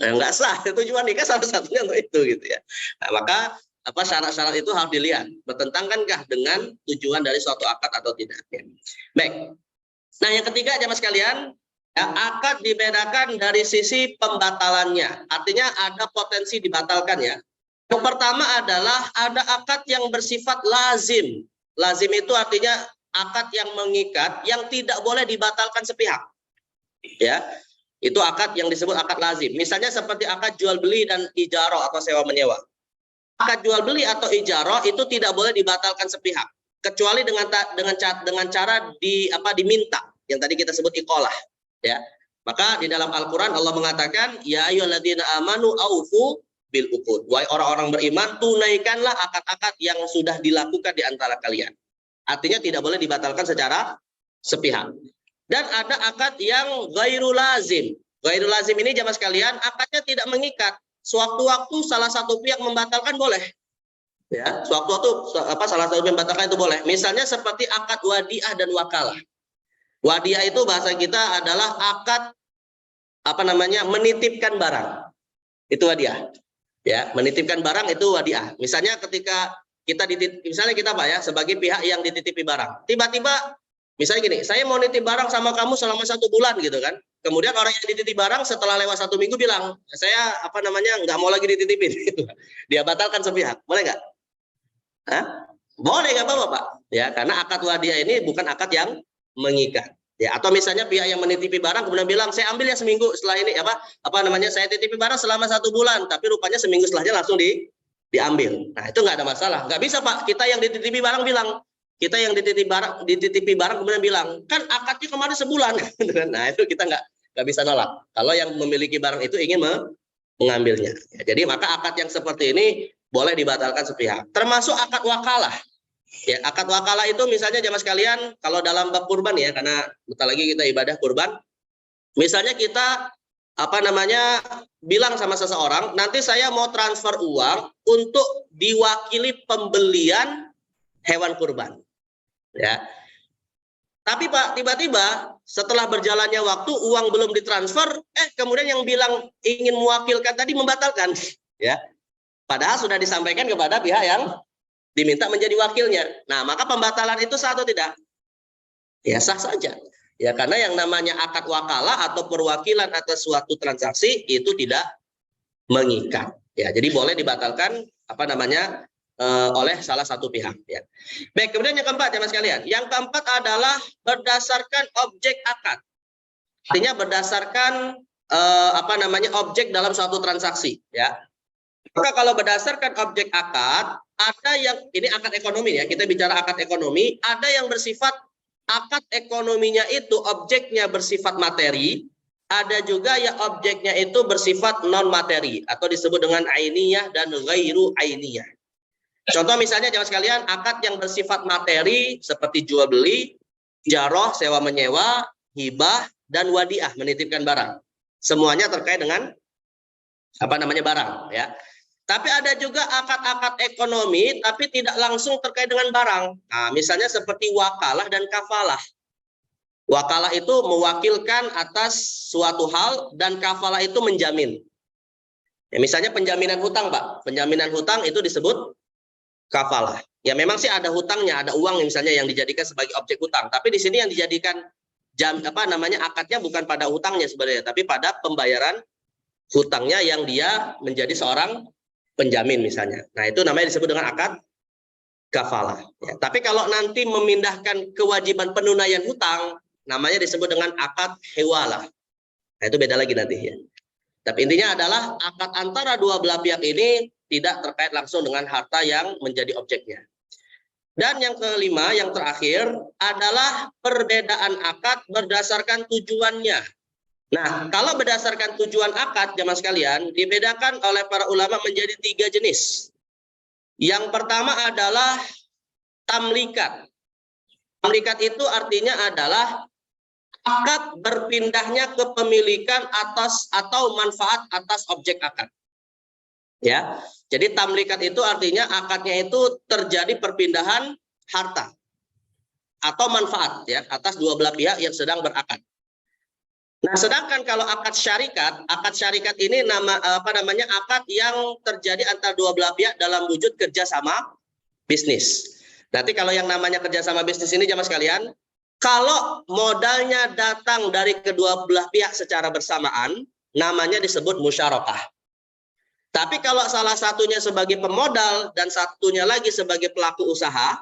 Nah, nggak sah. Tujuan nikah salah satunya untuk itu gitu ya. Nah, maka syarat-syarat itu harus dilihat bertentangankah dengan tujuan dari suatu akad atau tidak. Ya. Baik. Nah, yang ketiga jemaah sekalian, ya, akad dibedakan dari sisi pembatalannya. Artinya ada potensi dibatalkan ya. Yang pertama adalah ada akad yang bersifat lazim. Lazim itu artinya akad yang mengikat yang tidak boleh dibatalkan sepihak. Ya. Itu akad yang disebut akad lazim. Misalnya seperti akad jual beli dan ijarah atau sewa menyewa. Akad jual beli atau ijarah itu tidak boleh dibatalkan sepihak kecuali dengan cara diminta yang tadi kita sebut iqalah ya. Maka di dalam Al-Qur'an Allah mengatakan ya ayyuhalladzina amanu aufu bil uqud. Wahai orang-orang beriman, tunaikanlah akad-akad yang sudah dilakukan di antara kalian. Artinya tidak boleh dibatalkan secara sepihak. Dan ada akad yang ghairu lazim. Ghairu lazim ini jamaah sekalian, akadnya tidak mengikat. Sewaktu-waktu salah satu pihak membatalkan boleh. Ya, sewaktu-waktu salah satu pihak membatalkan itu boleh. Misalnya seperti akad wadiah dan wakalah. Wadiah itu bahasa kita adalah akad menitipkan barang. Itu wadiah. Ya, menitipkan barang itu wadiah. Misalnya ketika misalnya kita Pak ya sebagai pihak yang dititipi barang. Tiba-tiba misalnya gini, saya mau nitip barang sama kamu selama 1 bulan gitu kan. Kemudian orang yang dititip barang setelah lewat 1 minggu bilang, saya nggak mau lagi dititipin. Dia batalkan sepihak, boleh nggak? Hah? Boleh nggak apa-apa Pak? Ya, karena akad wadiah ini bukan akad yang mengikat. Ya, atau misalnya pihak yang menitipi barang kemudian bilang, saya ambil ya seminggu setelah ini saya titipi barang selama 1 bulan, tapi rupanya seminggu setelahnya langsung diambil. Nah, itu nggak ada masalah. Nggak bisa Pak, kita yang dititipi barang bilang. Kita yang dititipi barang kemudian bilang, kan akadnya kemarin sebulan. Nah, itu kita nggak bisa nolak. Kalau yang memiliki barang itu ingin mengambilnya. Ya, jadi maka akad yang seperti ini boleh dibatalkan sepihak. Termasuk akad wakalah. Ya, akad wakalah itu misalnya jamaah sekalian, kalau dalam bab kurban ya, karena bentar lagi kita ibadah kurban. Misalnya kita bilang sama seseorang, nanti saya mau transfer uang untuk diwakili pembelian hewan kurban. Ya. Tapi Pak, tiba-tiba setelah berjalannya waktu uang belum ditransfer, kemudian yang bilang ingin mewakilkan tadi membatalkan, ya. Padahal sudah disampaikan kepada pihak yang diminta menjadi wakilnya. Nah, maka pembatalan itu sah atau tidak? Ya sah saja. Ya karena yang namanya akad wakalah atau perwakilan atas suatu transaksi itu tidak mengikat. Ya, jadi boleh dibatalkan oleh salah satu pihak. Ya. Baik, kemudian yang keempat jemaah sekalian. Yang keempat adalah berdasarkan objek akad. Artinya berdasarkan objek dalam suatu transaksi. Ya. Maka kalau berdasarkan objek akad, ada yang, ini akad ekonomi ya, kita bicara akad ekonomi, ada yang bersifat akad ekonominya itu objeknya bersifat materi, ada juga yang objeknya itu bersifat non materi atau disebut dengan ainiyah dan ghairu ainiyah. Contoh misalnya jamaah sekalian, akad yang bersifat materi seperti jual beli, jaroh sewa menyewa, hibah dan wadiah menitipkan barang. Semuanya terkait dengan apa namanya barang ya. Tapi ada juga akad-akad ekonomi tapi tidak langsung terkait dengan barang. Nah, misalnya seperti wakalah dan kafalah. Wakalah itu mewakilkan atas suatu hal dan kafalah itu menjamin. Ya, misalnya penjaminan hutang, Pak. Penjaminan hutang itu disebut kafalah. Ya memang sih ada hutangnya, ada uang misalnya yang dijadikan sebagai objek hutang. Tapi di sini yang dijadikan akadnya bukan pada hutangnya sebenarnya, tapi pada pembayaran hutangnya yang dia menjadi seorang penjamin misalnya. Nah itu namanya disebut dengan akad kafalah. Ya, tapi kalau nanti memindahkan kewajiban penunaian hutang, namanya disebut dengan akad hewalah. Nah itu beda lagi nanti ya. Tapi intinya adalah akad antara dua belah pihak ini tidak terkait langsung dengan harta yang menjadi objeknya. Dan yang kelima, yang terakhir adalah perbedaan akad berdasarkan tujuannya. Nah, kalau berdasarkan tujuan akad, jamaah sekalian, dibedakan oleh para ulama menjadi 3 jenis. Yang pertama adalah tamlikat. Tamlikat itu artinya adalah akad berpindahnya kepemilikan atas atau manfaat atas objek akad. Ya, jadi tamlikat itu artinya akadnya itu terjadi perpindahan harta atau manfaat ya atas dua belah pihak yang sedang berakad. Nah, sedangkan kalau akad syarikat ini akad yang terjadi antara dua belah pihak dalam wujud kerjasama bisnis. Nanti kalau yang namanya kerjasama bisnis ini jamaah sekalian, kalau modalnya datang dari kedua belah pihak secara bersamaan, namanya disebut musyarakah. Tapi kalau salah satunya sebagai pemodal dan satunya lagi sebagai pelaku usaha,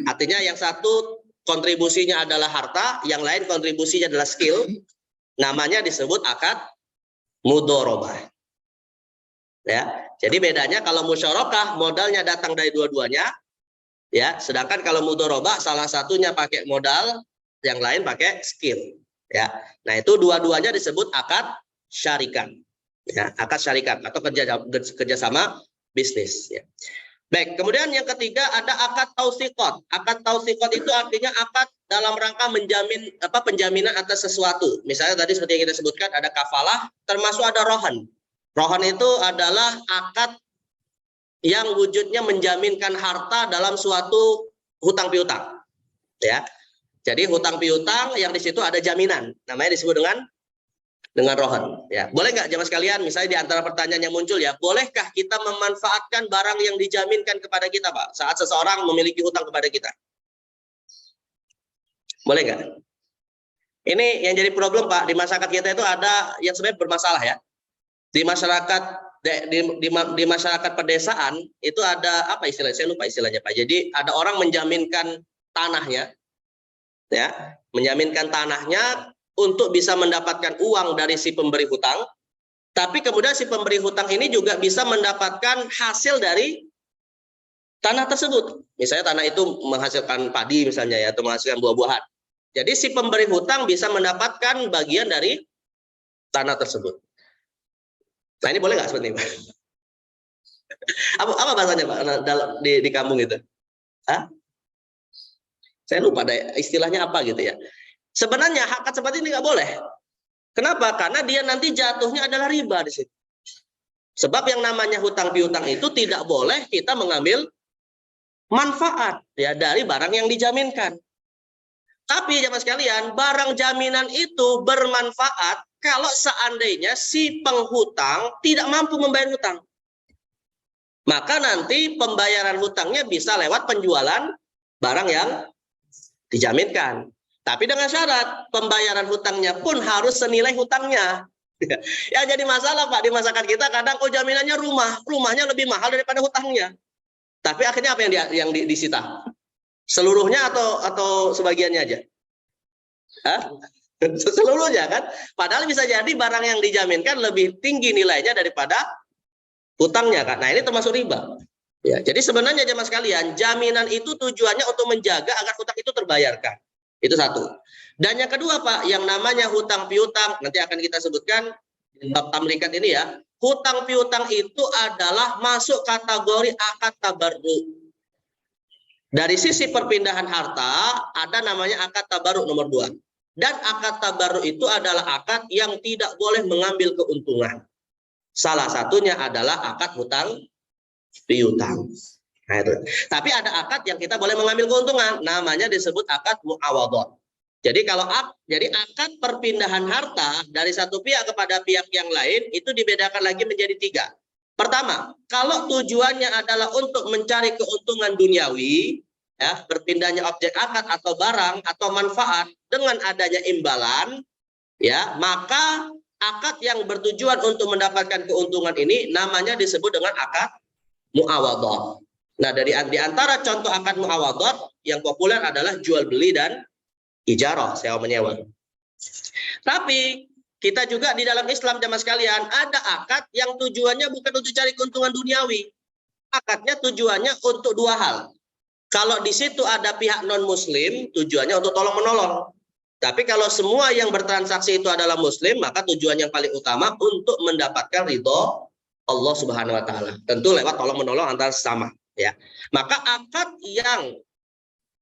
artinya yang satu kontribusinya adalah harta, yang lain kontribusinya adalah skill, namanya disebut akad mudharabah. Ya, jadi bedanya kalau musyarakah modalnya datang dari dua-duanya, ya, sedangkan kalau mudharabah salah satunya pakai modal, yang lain pakai skill. Ya, nah itu dua-duanya disebut akad syarikat. Ya, akad syarikat atau kerjasama bisnis. Ya. Baik, kemudian yang ketiga ada akad tausiqat. Akad tausiqat itu artinya akad dalam rangka menjamin penjaminan atas sesuatu. Misalnya tadi seperti yang kita sebutkan ada kafalah, termasuk ada rohan. Rohan itu adalah akad yang wujudnya menjaminkan harta dalam suatu hutang piutang. Ya. Jadi hutang piutang yang di situ ada jaminan. Namanya disebut dengan rohan. Ya, boleh nggak jamaah sekalian, misalnya di antara pertanyaan yang muncul ya, bolehkah kita memanfaatkan barang yang dijaminkan kepada kita, Pak, saat seseorang memiliki hutang kepada kita? Boleh nggak? Ini yang jadi problem, Pak, di masyarakat kita itu ada yang sebenarnya bermasalah ya. Di masyarakat di masyarakat pedesaan itu ada apa istilahnya? Saya lupa istilahnya, Pak. Jadi ada orang menjaminkan tanahnya, ya, menjaminkan tanahnya untuk bisa mendapatkan uang dari si pemberi hutang, tapi kemudian si pemberi hutang ini juga bisa mendapatkan hasil dari tanah tersebut. Misalnya tanah itu menghasilkan padi misalnya ya, atau menghasilkan buah-buahan. Jadi si pemberi hutang bisa mendapatkan bagian dari tanah tersebut. Nah ini boleh nggak seperti ini, Pak? apa bahasanya, Pak, di kampung itu? Hah? Saya lupa deh istilahnya apa gitu ya. Sebenarnya akad seperti ini nggak boleh. Kenapa? Karena dia nanti jatuhnya adalah riba di situ. Sebab yang namanya hutang piutang itu tidak boleh kita mengambil manfaat ya dari barang yang dijaminkan. Tapi jamaah sekalian, barang jaminan itu bermanfaat kalau seandainya si penghutang tidak mampu membayar hutang. Maka nanti pembayaran hutangnya bisa lewat penjualan barang yang dijaminkan. Tapi dengan syarat pembayaran hutangnya pun harus senilai hutangnya. Ya jadi masalah, Pak, di masyarakat kita kadang jaminannya rumahnya lebih mahal daripada hutangnya. Tapi akhirnya apa yang disita? Seluruhnya atau sebagiannya aja? Hah? Seluruhnya kan? Padahal bisa jadi barang yang dijaminkan lebih tinggi nilainya daripada hutangnya kan. Nah, ini termasuk riba. Ya, jadi sebenarnya jemaah sekalian, jaminan itu tujuannya untuk menjaga agar hutang itu terbayarkan. Itu satu. Dan yang kedua, Pak, yang namanya hutang piutang, nanti akan kita sebutkan di bab tamlikat ini ya. Hutang piutang itu adalah masuk kategori akad tabarruk. Dari sisi perpindahan harta, ada namanya akad tabarruk nomor 2. Dan akad tabarruk itu adalah akad yang tidak boleh mengambil keuntungan. Salah satunya adalah akad hutang piutang. Nah, itu. Tapi ada akad yang kita boleh mengambil keuntungan, namanya disebut akad muawadhah. Jadi kalau akad perpindahan harta dari satu pihak kepada pihak yang lain itu dibedakan lagi menjadi 3. Pertama, kalau tujuannya adalah untuk mencari keuntungan duniawi, ya, berpindahnya objek akad atau barang atau manfaat dengan adanya imbalan, ya, maka akad yang bertujuan untuk mendapatkan keuntungan ini namanya disebut dengan akad muawadhah. Nah, di antara contoh akad muawadhah yang populer adalah jual beli dan ijarah, sewa menyewa. Tapi kita juga di dalam Islam jemaah sekalian ada akad yang tujuannya bukan untuk cari keuntungan duniawi. Akadnya tujuannya untuk 2 hal. Kalau di situ ada pihak non muslim, tujuannya untuk tolong menolong. Tapi kalau semua yang bertransaksi itu adalah muslim, maka tujuan yang paling utama untuk mendapatkan ridho Allah Subhanahu wa taala. Tentu lewat tolong menolong antar sesama, ya. Maka akad yang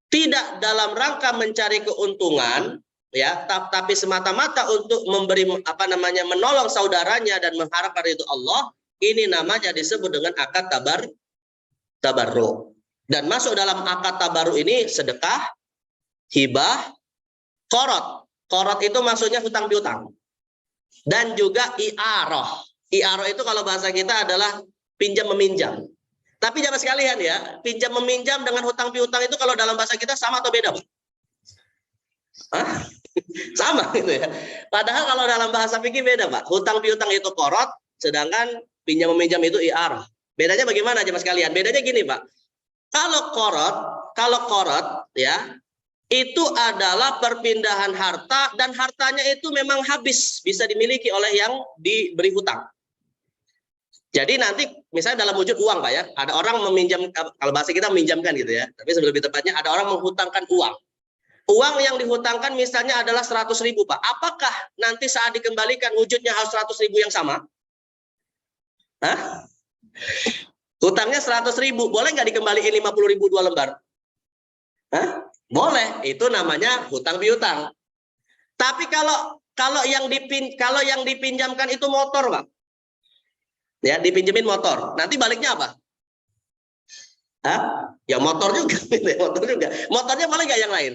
tidak dalam rangka mencari keuntungan, ya, tapi semata-mata untuk memberi menolong saudaranya dan mengharapkan ridho Allah, ini namanya disebut dengan akad tabarruk. Dan masuk dalam akad tabarruk ini sedekah, hibah, qorot. Qorot itu maksudnya hutang piutang. Dan juga i'arah. I'arah itu kalau bahasa kita adalah pinjam meminjam. Tapi jamaah sekalian ya, pinjam meminjam dengan hutang piutang itu kalau dalam bahasa kita sama atau beda, Pak? Hah? Sama gitu ya. Padahal kalau dalam bahasa fikih beda, Pak. Hutang piutang itu qorot, sedangkan pinjam meminjam itu i'arah. Bedanya bagaimana jamaah sekalian? Bedanya gini, Pak. Kalau qorot ya, itu adalah perpindahan harta dan hartanya itu memang habis, bisa dimiliki oleh yang diberi hutang. Jadi nanti misalnya dalam wujud uang, Pak ya, ada orang meminjam, kalau bahasa kita meminjamkan gitu ya, tapi lebih tepatnya ada orang menghutangkan uang. Uang yang dihutangkan misalnya adalah 100.000, Pak. Apakah nanti saat dikembalikan wujudnya harus 100.000 yang sama? Hah? Hutangnya 100.000, boleh nggak dikembaliin 50.000 2 lembar? Hah? Boleh, itu namanya hutang piutang. Tapi kalau yang dipinjamkan itu motor, Pak. Ya, dipinjemin motor. Nanti baliknya apa? Hah? Ya motor juga, motor juga. Motornya boleh nggak yang lain?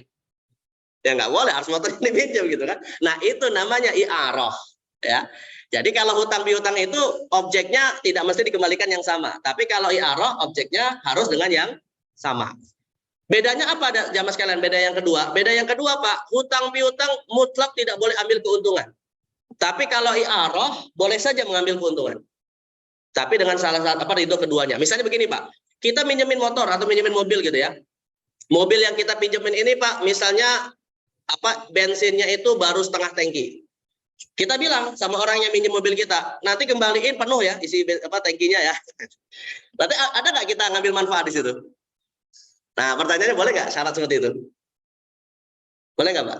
Ya nggak boleh, harus motornya dipinjam gitu kan. Nah, itu namanya i'arah, ya. Jadi kalau hutang piutang itu objeknya tidak mesti dikembalikan yang sama. Tapi kalau i'arah objeknya harus dengan yang sama. Bedanya apa jamaah sekalian? Beda yang kedua. Beda yang kedua, Pak, hutang piutang mutlak tidak boleh ambil keuntungan. Tapi kalau i'arah boleh saja mengambil keuntungan. Tapi dengan salah satu itu keduanya. Misalnya begini, Pak. Kita minjemin motor atau minjemin mobil gitu ya. Mobil yang kita pinjemin ini, Pak, misalnya bensinnya itu baru setengah tangki. Kita bilang sama orang yang minjem mobil kita, nanti kembaliin penuh ya isi tangkinya ya. Berarti ada nggak kita ngambil manfaat di situ? Nah, pertanyaannya boleh nggak syarat seperti itu? Boleh nggak, Pak?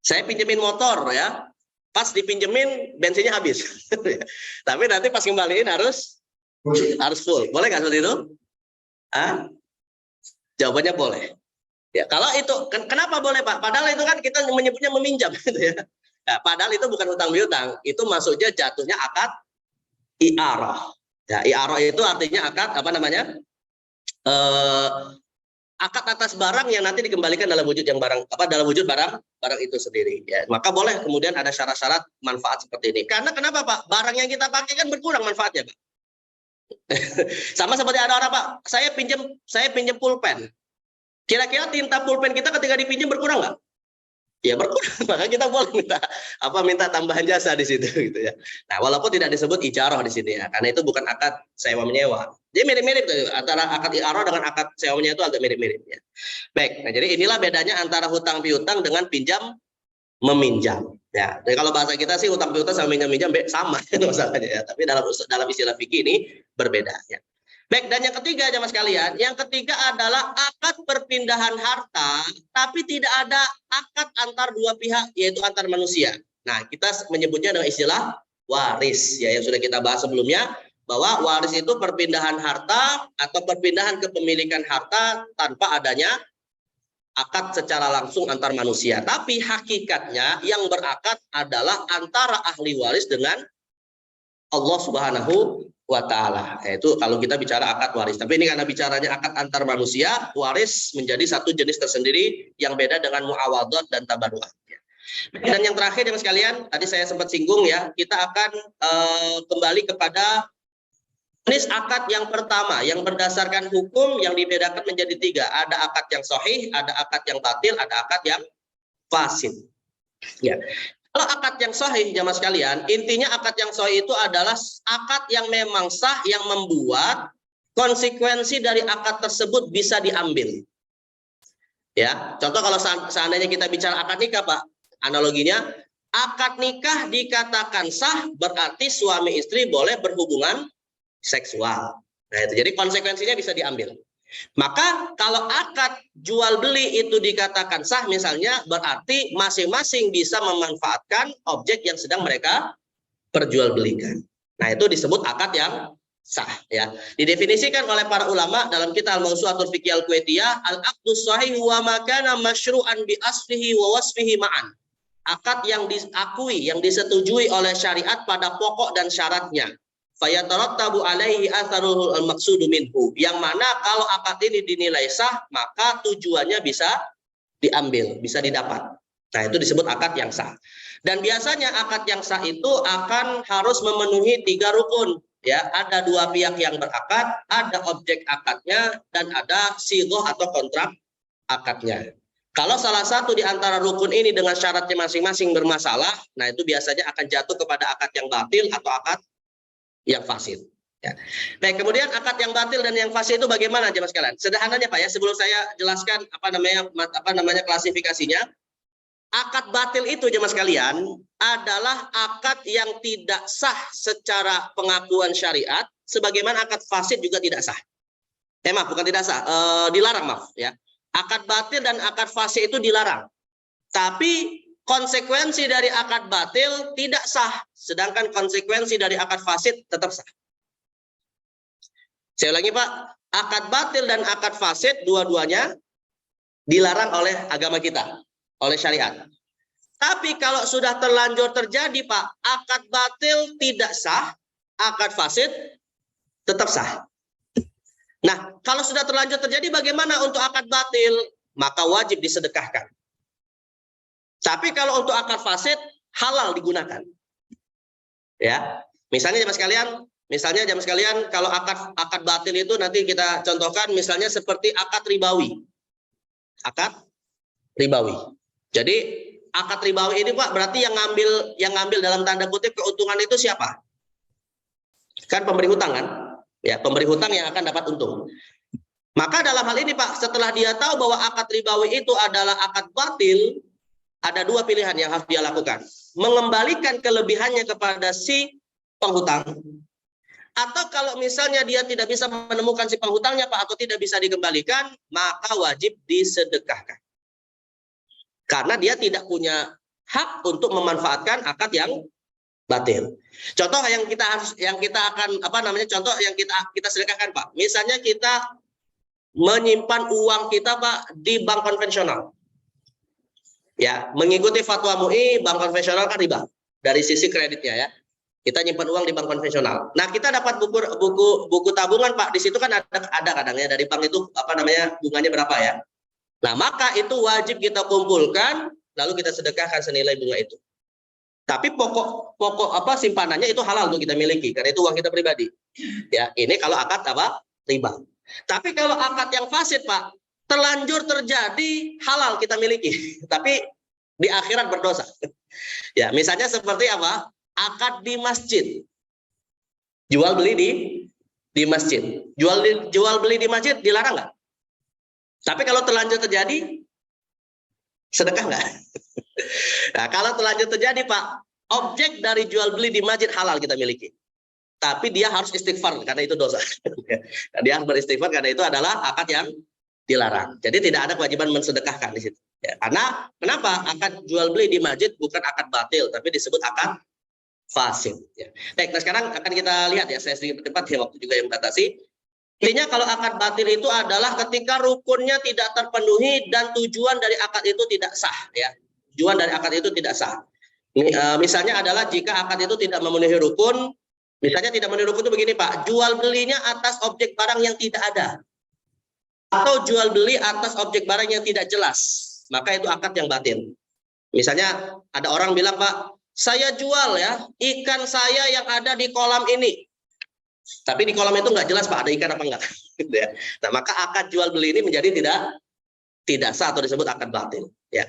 Saya pinjemin motor ya, pas dipinjemin bensinnya habis. Tapi nanti pas kembaliin harus full. Boleh nggak seperti itu? Jawabannya boleh. Ya, kalau itu kenapa boleh, Pak? Padahal itu kan kita menyebutnya meminjam gitu ya. Nah, padahal itu bukan hutang piutang, itu maksudnya jatuhnya akad i'arah. Ya, i'arah itu artinya akad akad atas barang yang nanti dikembalikan dalam wujud barang itu sendiri. Ya, maka boleh kemudian ada syarat-syarat manfaat seperti ini. Karena kenapa, Pak? Barang yang kita pakai kan berkurang manfaatnya, Pak. Sama seperti ada orang, Pak, saya pinjam pulpen. Kira-kira tinta pulpen kita ketika dipinjam berkurang nggak? Ya berkurang, maka kita boleh minta tambahan jasa di situ gitu ya. Nah, walaupun tidak disebut ijarah di sini ya, karena itu bukan akad sewa menyewa. Jadi mirip-mirip antara akad ijarah dengan akad sewa menyewa itu agak mirip-mirip ya. Baik, nah jadi inilah bedanya antara hutang piutang dengan pinjam meminjam. Ya, dan kalau bahasa kita sih utang piutang sama minjam-minjam sama itu masalahnya ya. Tapi dalam istilah fikih ini berbeda ya. Baik, dan yang ketiga jamaah sekalian, yang ketiga adalah akad perpindahan harta, tapi tidak ada akad antar dua pihak, yaitu antar manusia. Nah, kita menyebutnya dengan istilah waris, ya yang sudah kita bahas sebelumnya, bahwa waris itu perpindahan harta atau perpindahan kepemilikan harta tanpa adanya akad secara langsung antar manusia. Tapi hakikatnya yang berakad adalah antara ahli waris dengan Allah Subhanahu wa ta'ala. Itu kalau kita bicara akad waris. Tapi ini karena bicaranya akad antar manusia, waris menjadi satu jenis tersendiri yang beda dengan muawadhat dan tabarruat. Dan yang terakhir yang sekalian, tadi saya sempat singgung ya, kita akan kembali kepada jenis akad yang pertama yang berdasarkan hukum yang dibedakan menjadi tiga. Ada akad yang sahih, ada akad yang batil, ada akad yang fasid. Ya. Kalau akad yang sahih jamaah sekalian, intinya akad yang sahih itu adalah akad yang memang sah yang membuat konsekuensi dari akad tersebut bisa diambil. Ya, contoh kalau seandainya kita bicara akad nikah, Pak, analoginya akad nikah dikatakan sah berarti suami istri boleh berhubungan seksual. Nah, itu jadi konsekuensinya bisa diambil. Maka kalau akad jual beli itu dikatakan sah misalnya, berarti masing-masing bisa memanfaatkan objek yang sedang mereka perjualbelikan. Nah, itu disebut akad yang sah ya. Didefinisikan oleh para ulama dalam kitab Al-Mawsu'atul Fiqh Al-Kuwaitiyah, al-aqdus sahih wa ma kana masyru'an bi aslihi wa wasfihi ma'an. Akad yang diakui, yang disetujui oleh syariat pada pokok dan syaratnya. Fayatarattabu alaihi atharul maqsudu minhu, yang mana kalau akad ini dinilai sah maka tujuannya bisa diambil, bisa didapat. Nah, itu disebut akad yang sah. Dan biasanya akad yang sah itu akan harus memenuhi 3 rukun ya. Ada 2 pihak yang berakad, ada objek akadnya, dan ada sighoh atau kontrak akadnya. Kalau salah satu di antara rukun ini dengan syaratnya masing-masing bermasalah, nah itu biasanya akan jatuh kepada akad yang batil atau akad yang fasid. Ya. Baik, kemudian akad yang batil dan yang fasid itu bagaimana jemaah sekalian? Sederhananya Pak ya, sebelum saya jelaskan apa namanya klasifikasinya. Akad batil itu jemaah sekalian adalah akad yang tidak sah secara pengakuan syariat, sebagaimana akad fasid juga tidak sah. Maaf, bukan tidak sah, dilarang maaf ya. Akad batil dan akad fasid itu dilarang. Tapi konsekuensi dari akad batil tidak sah, sedangkan konsekuensi dari akad fasid tetap sah. Saya ulangi Pak, akad batil dan akad fasid dua-duanya dilarang oleh agama kita, oleh syariat. Tapi kalau sudah terlanjur terjadi Pak, akad batil tidak sah, akad fasid tetap sah. Nah, kalau sudah terlanjur terjadi bagaimana untuk akad batil? Maka wajib disedekahkan. Tapi kalau untuk akad fasid halal digunakan. Ya. Misalnya jamaah sekalian, kalau akad batil itu nanti kita contohkan misalnya seperti akad ribawi. Akad ribawi. Jadi akad ribawi ini Pak berarti yang ngambil dalam tanda kutip keuntungan itu siapa? Kan pemberi hutang kan? Ya, pemberi hutang yang akan dapat untung. Maka dalam hal ini Pak, setelah dia tahu bahwa akad ribawi itu adalah akad batil, ada 2 pilihan yang harus dia lakukan. Mengembalikan kelebihannya kepada si penghutang. Atau kalau misalnya dia tidak bisa menemukan si penghutangnya Pak, atau tidak bisa dikembalikan, maka wajib disedekahkan. Karena dia tidak punya hak untuk memanfaatkan akad yang batil. Contoh yang kita akan contoh yang kita sedekahkan Pak. Misalnya kita menyimpan uang kita Pak di bank konvensional. Ya, mengikuti fatwa MUI, bank konvensional kan riba dari sisi kreditnya ya. Kita nyimpan uang di bank konvensional. Nah, kita dapat buku tabungan Pak. Di situ kan ada kadangnya dari bank itu bunganya berapa ya. Nah, maka itu wajib kita kumpulkan lalu kita sedekahkan senilai bunga itu. Tapi pokok simpanannya itu halal untuk kita miliki karena itu uang kita pribadi. Ya, ini kalau akad riba. Tapi kalau akad yang fasid Pak, terlanjur terjadi halal kita miliki, tapi di akhirat berdosa. Ya, misalnya seperti apa? Akad di masjid. Jual beli di masjid. Jual beli di masjid dilarang nggak? Tapi kalau terlanjur terjadi, sedekah nggak? Nah, kalau terlanjur terjadi, Pak, objek dari jual beli di masjid halal kita miliki. Tapi dia harus istighfar karena itu dosa. Dia harus beristighfar karena itu adalah akad yang dilarang. Jadi tidak ada kewajiban mensedekahkan di situ. Ya, karena kenapa? Akad jual beli di masjid bukan akad batil, tapi disebut akad fasid. Ya. Baik, nah sekarang akan kita lihat ya, saya sedikit berdebat ya, waktu juga yang membatasi. Intinya kalau akad batil itu adalah ketika rukunnya tidak terpenuhi dan tujuan dari akad itu tidak sah. Ya, tujuan dari akad itu tidak sah. Misalnya adalah jika akad itu tidak memenuhi rukun. Misalnya tidak memenuhi rukun itu begini Pak, jual belinya atas objek barang yang tidak ada. Atau jual beli atas objek barang yang tidak jelas. Maka itu akad yang batil. Misalnya ada orang bilang Pak, saya jual ya ikan saya yang ada di kolam ini. Tapi di kolam itu nggak jelas Pak, ada ikan apa enggak. Nah maka akad jual beli ini menjadi tidak sah atau disebut akad batil. Ya.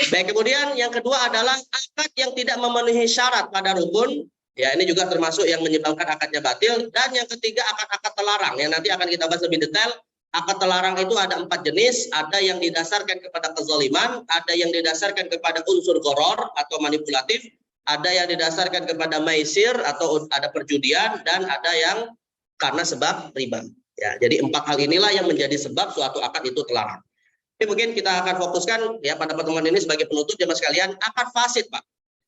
Baik, kemudian yang kedua adalah akad yang tidak memenuhi syarat pada rukun. Ya, ini juga termasuk yang menyebabkan akadnya batil. Dan yang ketiga akad-akad terlarang yang nanti akan kita bahas lebih detail. Akad terlarang itu ada 4 jenis. Ada yang didasarkan kepada kezaliman, ada yang didasarkan kepada unsur gharar atau manipulatif, ada yang didasarkan kepada maisir atau ada perjudian, dan ada yang karena sebab riba. Ya, jadi 4 hal inilah yang menjadi sebab suatu akad itu terlarang. Ini mungkin kita akan fokuskan ya pada pertemuan ini sebagai penutup jemaah sekalian, akad fasid Pak.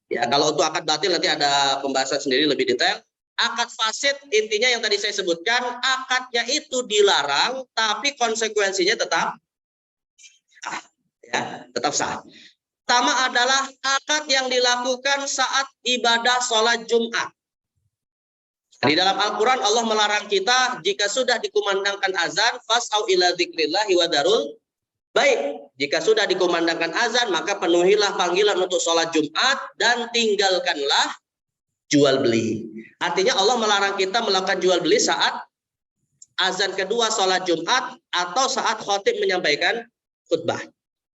Ya, kalau untuk akad batil nanti ada pembahasan sendiri lebih detail. Akad fasid intinya yang tadi saya sebutkan, akadnya itu dilarang tapi konsekuensinya tetap sah. Pertama adalah akad yang dilakukan saat ibadah sholat Jumat. Di dalam Al-Quran Allah melarang kita jika sudah dikumandangkan azan, fas'au ila dzikrillahi wa darul baik, jika sudah dikumandangkan azan, maka penuhilah panggilan untuk sholat Jumat dan tinggalkanlah jual beli. Artinya Allah melarang kita melakukan jual beli saat azan kedua sholat Jumat atau saat khatib menyampaikan khutbah.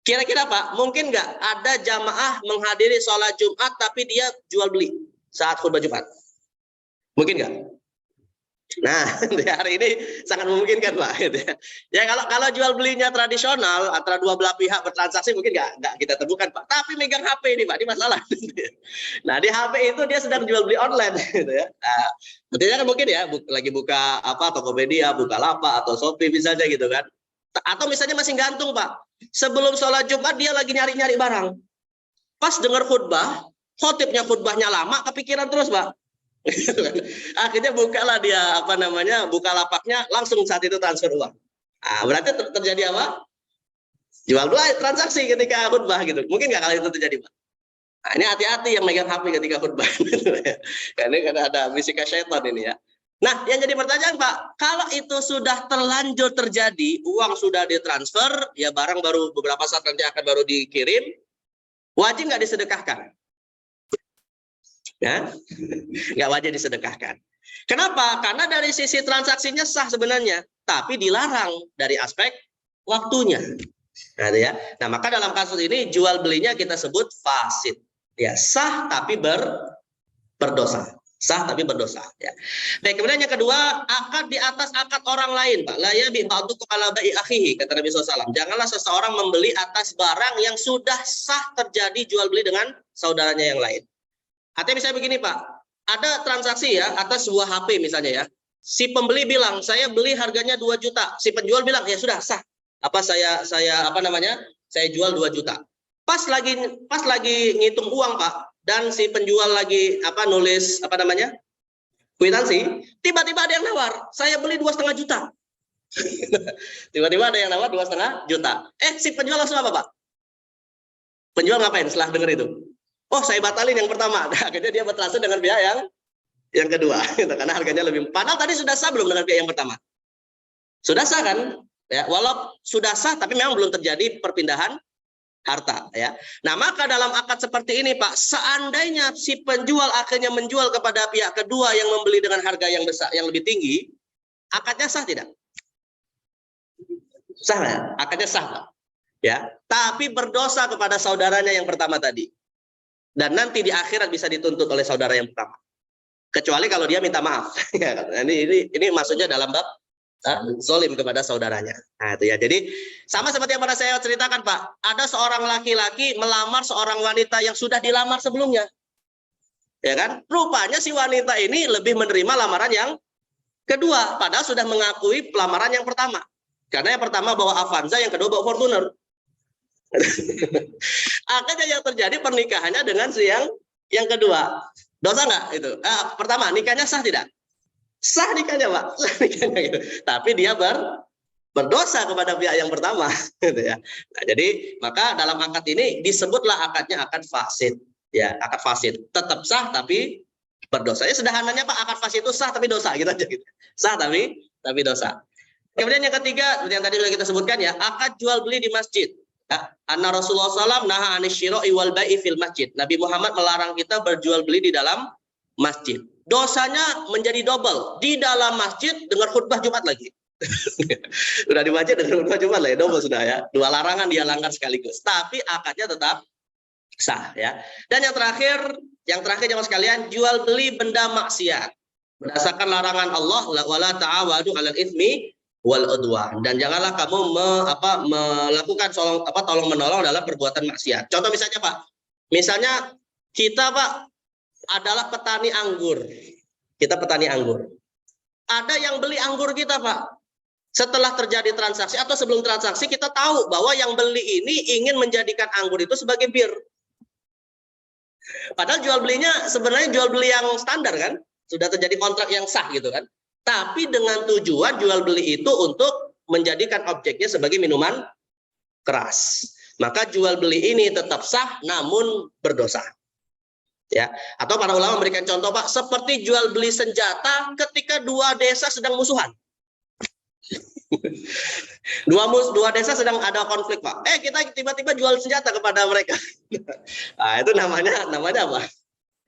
Kira-kira Pak, mungkin nggak ada jamaah menghadiri sholat Jumat tapi dia jual beli saat khutbah Jumat? Mungkin nggak? Nah, hari ini sangat memungkinkan Pak. Ya kalau jual belinya tradisional antara dua belah pihak bertransaksi mungkin nggak kita temukan Pak. Tapi megang HP ini Pak, ini masalah. Nah di HP itu dia sedang jual beli online. Gitu ya. Nah, artinya kan mungkin ya lagi buka apa Tokopedia, Bukalapak atau Shopee misalnya gitu kan. Atau misalnya masih gantung Pak. Sebelum sholat Jumat dia lagi nyari-nyari barang. Pas dengar khutbah, khotibnya khutbahnya lama, kepikiran terus Pak. Akhirnya bukalah dia buka lapaknya, langsung saat itu transfer uang. Nah, berarti terjadi apa? Jual beli transaksi ketika khutbah gitu. Mungkin nggak kalau itu terjadi Pak? Nah, ini hati-hati yang megang HP ketika khutbah. Karena ada bisikan syaitan ini ya. Nah, yang jadi pertanyaan Pak, kalau itu sudah terlanjur terjadi, uang sudah ditransfer, ya barang baru beberapa saat nanti akan baru dikirim, wajib nggak disedekahkan? Ya, nggak wajib disedekahkan. Kenapa? Karena dari sisi transaksinya sah sebenarnya, tapi dilarang dari aspek waktunya. Nah, ya. Nah, maka dalam kasus ini jual belinya kita sebut fasid. Ya, sah tapi berdosa. Sah tapi berdosa. Ya. Baik, kemudian yang kedua, akad di atas akad orang lain, Pak. La yabi ba'dukum ala ba'i akhihi, kata Nabi SAW. Janganlah seseorang membeli atas barang yang sudah sah terjadi jual beli dengan saudaranya yang lain. Artinya misalnya begini Pak, ada transaksi ya atas sebuah HP misalnya ya. Si pembeli bilang saya beli harganya 2 juta. Si penjual bilang ya sudah sah. Saya jual 2 juta. Pas lagi ngitung uang Pak, dan si penjual lagi nulis kwitansi, tiba-tiba ada yang nawar, saya beli 2,5 juta. Tiba-tiba ada yang nawar 2,5 juta. Si penjual langsung apa Pak? Penjual ngapain setelah dengar itu? Oh, saya batalin yang pertama. Nah, akhirnya dia bertransaksi dengan pihak yang kedua, gitu, karena harganya lebih. Padahal tadi sudah sah belum dengan pihak yang pertama? Sudah sah kan? Ya, walau sudah sah, tapi memang belum terjadi perpindahan harta. Ya. Nah, maka dalam akad seperti ini, Pak, seandainya si penjual akhirnya menjual kepada pihak kedua yang membeli dengan harga yang besar, yang lebih tinggi, akadnya sah tidak? Sah, ya? Akadnya sah, Pak. Ya, tapi berdosa kepada saudaranya yang pertama tadi. Dan nanti di akhirat bisa dituntut oleh saudara yang pertama. Kecuali kalau dia minta maaf. Ini maksudnya dalam bab zolim kepada saudaranya. Nah, itu ya. Jadi sama seperti yang pernah saya ceritakan, Pak. Ada seorang laki-laki melamar seorang wanita yang sudah dilamar sebelumnya. Ya kan? Rupanya si wanita ini lebih menerima lamaran yang kedua, padahal sudah mengakui pelamaran yang pertama. Karena yang pertama bawa Avanza, yang kedua bawa Fortuner. Akhirnya yang terjadi pernikahannya dengan si yang kedua. Dosa nggak itu? Pertama, nikahnya sah tidak? Sah nikahnya, Pak. Sah nikahnya gitu. Tapi dia berdosa kepada pihak yang pertama, gitu ya. Nah, jadi maka dalam akad ini disebutlah akadnya akad fasid, ya akad fasid. Tetap sah tapi berdosa. Ya sederhananya Pak, akad fasid itu sah tapi dosa, gitu aja gitu. Sah tapi dosa. Kemudian yang ketiga, yang tadi sudah kita sebutkan ya, akad jual beli di masjid. Ya, anna Rasulullah SAW naha anisyira'i wal bai'i fil masjid. Nabi Muhammad melarang kita berjual beli di dalam masjid. Dosanya menjadi double di dalam masjid dengan khutbah Jumat lagi. Sudah di masjid dengan khutbah Jumat lah ya, double sudah ya. Dua larangan dia langgar sekaligus. Tapi akadnya tetap sah ya. Dan yang terakhir jamaah sekalian, jual beli benda maksiat. Berdasarkan larangan Allah, wala ta'awadu 'alal itsmi wal udwan, dan janganlah kamu melakukan tolong menolong dalam perbuatan maksiat. Contoh misalnya Pak, misalnya kita Pak adalah petani anggur. Kita petani anggur. Ada yang beli anggur kita Pak. Setelah terjadi transaksi atau sebelum transaksi kita tahu bahwa yang beli ini ingin menjadikan anggur itu sebagai bir. Padahal jual belinya sebenarnya jual beli yang standar kan? Sudah terjadi kontrak yang sah gitu kan. Tapi dengan tujuan jual beli itu untuk menjadikan objeknya sebagai minuman keras. Maka jual beli ini tetap sah namun berdosa. Ya, atau para ulama memberikan contoh Pak, seperti jual beli senjata ketika dua desa sedang musuhan. Dua desa sedang ada konflik Pak. Kita tiba-tiba jual senjata kepada mereka. Nah, itu namanya apa?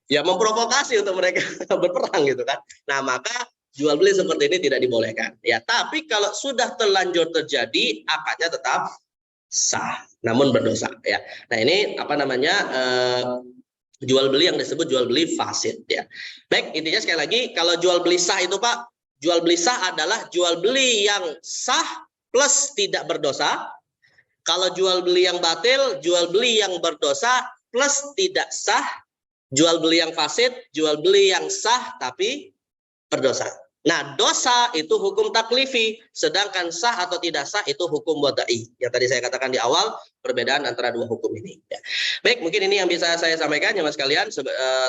Ya memprovokasi untuk mereka berperang gitu kan. Nah, maka jual beli seperti ini tidak dibolehkan. Ya, tapi kalau sudah terlanjur terjadi, akadnya tetap sah, namun berdosa. Ya. Nah, ini jual beli yang disebut jual beli fasid. Ya. Baik, intinya sekali lagi, kalau jual beli sah itu Pak, jual beli sah adalah jual beli yang sah plus tidak berdosa. Kalau jual beli yang batil, jual beli yang berdosa plus tidak sah. Jual beli yang fasid, jual beli yang sah tapi berdosa. Nah, dosa itu hukum taklifi, sedangkan sah atau tidak sah itu hukum wadai. Yang tadi saya katakan di awal, perbedaan antara dua hukum ini. Ya. Baik, mungkin ini yang bisa saya sampaikan ya Mas kalian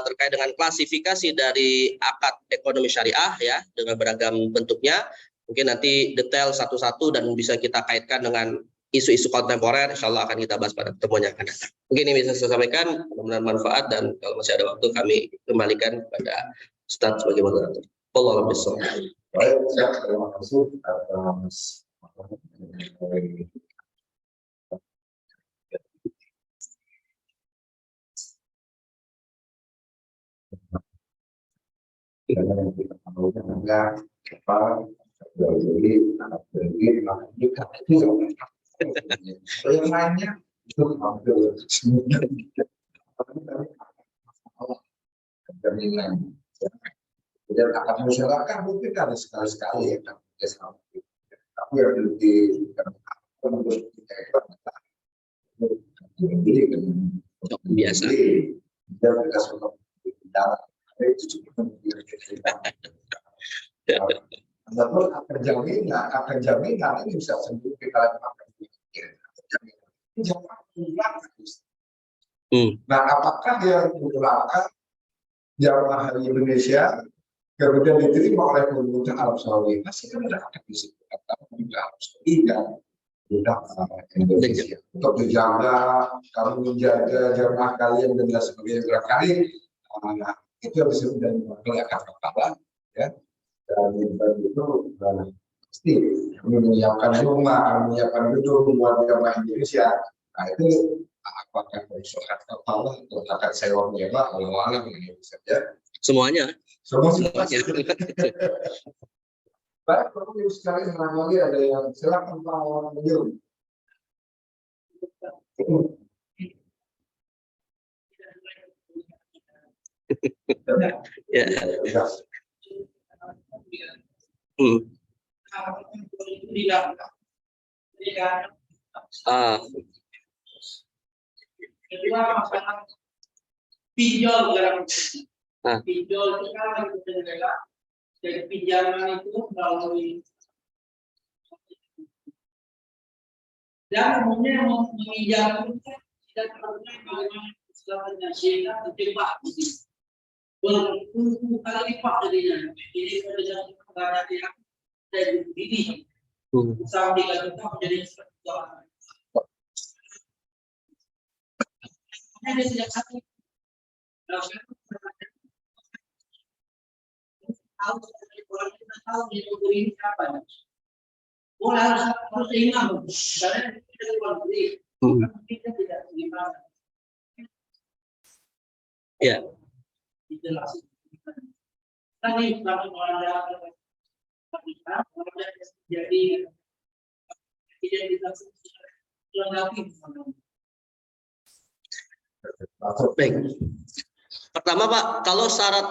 terkait dengan klasifikasi dari akad ekonomi syariah ya dengan beragam bentuknya. Mungkin nanti detail satu-satu dan bisa kita kaitkan dengan isu-isu kontemporer, insya Allah akan kita bahas pada pertemuan yang akan datang. Mungkin ini bisa saya sampaikan, mudah-mudahan manfaat, dan kalau masih ada waktu kami kembalikan kepada Ustadz sebagai moderator. Wallahu a'lam. Baik, terima kasih atas yang kita tahu adalah apa dari anak dari yang lainnya itu hampir jaminan. Dan akan masyarakat mungkin ada sekali-sekali ya kan, tapi yang lebih biasa. Namun akan jaminan ini bisa sembuh kita lakukan. Nah, apakah yang menggunakan jamaah haji Indonesia kemudian diterima oleh pemerintah Arab Saudi masih kan ada di situ juga Arab Saudi dan Indonesia untuk menjaga, kamu menjaga jamaah kalian dan sebagainya barangkali itu yang disebut dan menggunakan kepala ya, dan itu pasti menyiapkan rumah, menyiapkan gedung buat jamaah Indonesia. Nah itu apakah persoalan kepala atau akan sewa mewah walau ini saja semuanya. Baik, perlu sekali lagi ada yang silakan Pak Menjur. Ya. dilanggar. Kedua masalah pinjol dalam pinjol itu kan adalah dari pinjaman itu melalui dan umumnya meminjam itu tidak pernah bagaimana istilahnya sehingga terjebak berpuluh kali lipat jadinya. Ini adalah negara yang dari diri sampai kita menjadi sebuah ada sejak satu tahu dia beri apa bola harus seimbang karena kita beri kita tidak seimbang ya jelas tadi kami ada jadi identitas lengkap. Baik. Pertama Pak, kalau syarat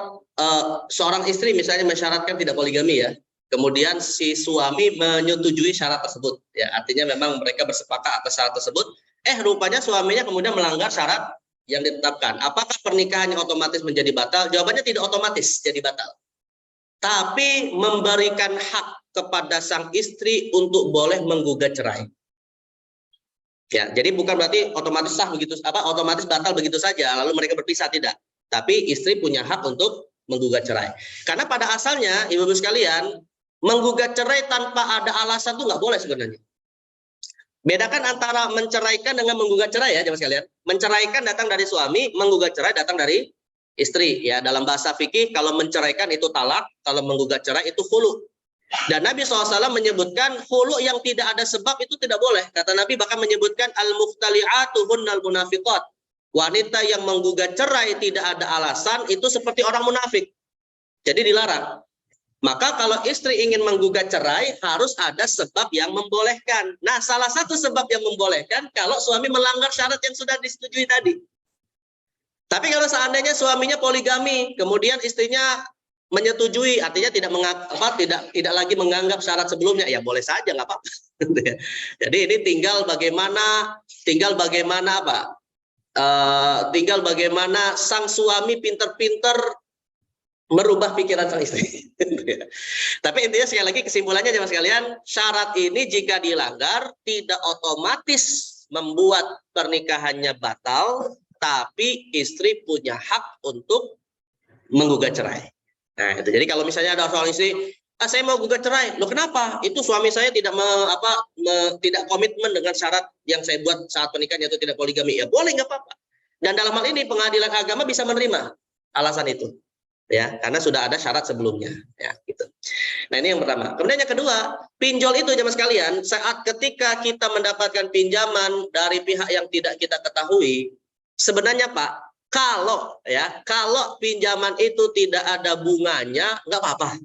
seorang istri misalnya mensyaratkan tidak poligami ya, kemudian si suami menyetujui syarat tersebut, ya artinya memang mereka bersepakat atas syarat tersebut, rupanya suaminya kemudian melanggar syarat yang ditetapkan. Apakah pernikahannya otomatis menjadi batal? Jawabannya tidak otomatis jadi batal, tapi memberikan hak kepada sang istri untuk boleh menggugat cerai. Ya, jadi bukan berarti otomatis sah begitu, otomatis batal begitu saja, lalu mereka berpisah, tidak. Tapi istri punya hak untuk menggugat cerai. Karena pada asalnya, ibu-ibu sekalian, menggugat cerai tanpa ada alasan itu nggak boleh sebenarnya. Bedakan antara menceraikan dengan menggugat cerai ya, jemaah sekalian. Menceraikan datang dari suami, menggugat cerai datang dari istri. Ya, dalam bahasa fikih, kalau menceraikan itu talak, kalau menggugat cerai itu khulu. Dan Nabi SAW menyebutkan hulu yang tidak ada sebab itu tidak boleh. Kata Nabi bahkan menyebutkan al-muftali'atu hunnal munafiqat. Wanita yang menggugat cerai tidak ada alasan itu seperti orang munafik. Jadi dilarang. Maka kalau istri ingin menggugat cerai harus ada sebab yang membolehkan. Nah, salah satu sebab yang membolehkan kalau suami melanggar syarat yang sudah disetujui tadi. Tapi kalau seandainya suaminya poligami, kemudian istrinya menyetujui, artinya tidak lagi menganggap syarat sebelumnya, ya boleh saja, nggak apa-apa. Jadi ini tinggal bagaimana apa? Tinggal bagaimana sang suami pinter-pinter merubah pikiran sang istri. Tapi intinya sekali lagi kesimpulannya jemaah sekalian, syarat ini jika dilanggar tidak otomatis membuat pernikahannya batal, tapi istri punya hak untuk menggugat cerai. Nah, itu. Jadi kalau misalnya ada seorang istri, saya mau gugat cerai, loh kenapa? Itu suami saya tidak tidak komitmen dengan syarat yang saya buat saat pernikahan, yaitu tidak poligami. Ya boleh, nggak apa-apa. Dan dalam hal ini pengadilan agama bisa menerima alasan itu, ya, karena sudah ada syarat sebelumnya, ya, gitu. Nah ini yang pertama. Kemudian yang kedua, pinjol itu jemaah sekalian, saat ketika kita mendapatkan pinjaman dari pihak yang tidak kita ketahui, sebenarnya Pak, kalau pinjaman itu tidak ada bunganya, nggak apa-apa.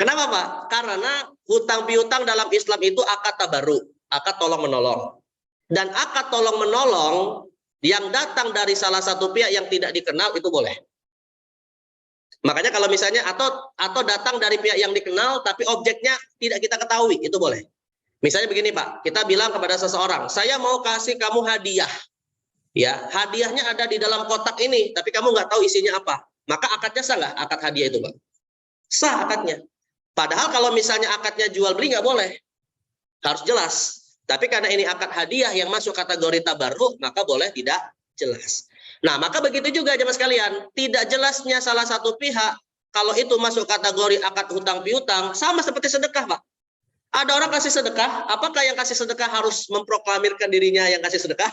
Kenapa Pak? Karena hutang piutang dalam Islam itu akad tabarru, akad tolong menolong. Dan akad tolong menolong yang datang dari salah satu pihak yang tidak dikenal itu boleh. Makanya kalau misalnya atau datang dari pihak yang dikenal tapi objeknya tidak kita ketahui, itu boleh. Misalnya begini Pak, kita bilang kepada seseorang, saya mau kasih kamu hadiah. Ya, hadiahnya ada di dalam kotak ini, tapi kamu nggak tahu isinya apa. Maka akadnya sah nggak? Akad hadiah itu, Pak. Sah akadnya. Padahal kalau misalnya akadnya jual beli nggak boleh, harus jelas. Tapi karena ini akad hadiah yang masuk kategori tabarruk, maka boleh tidak jelas. Nah, maka begitu juga jemaah sekalian, tidak jelasnya salah satu pihak kalau itu masuk kategori akad hutang piutang sama seperti sedekah, Pak. Ada orang kasih sedekah, apakah yang kasih sedekah harus memproklamirkan dirinya yang kasih sedekah?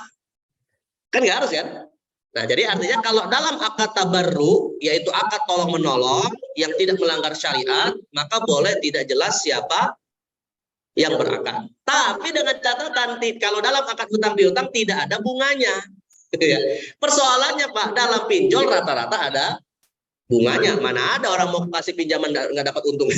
Kan nggak harus kan? Nah, jadi artinya kalau dalam akad tabarruk, yaitu akad tolong menolong yang tidak melanggar syariat, maka boleh tidak jelas siapa yang berakad. Tapi dengan catatan, kalau dalam akad hutang piutang tidak ada bunganya. Persoalannya Pak, dalam pinjol rata-rata ada bunganya. Mana ada orang mau kasih pinjaman nggak dapat untung?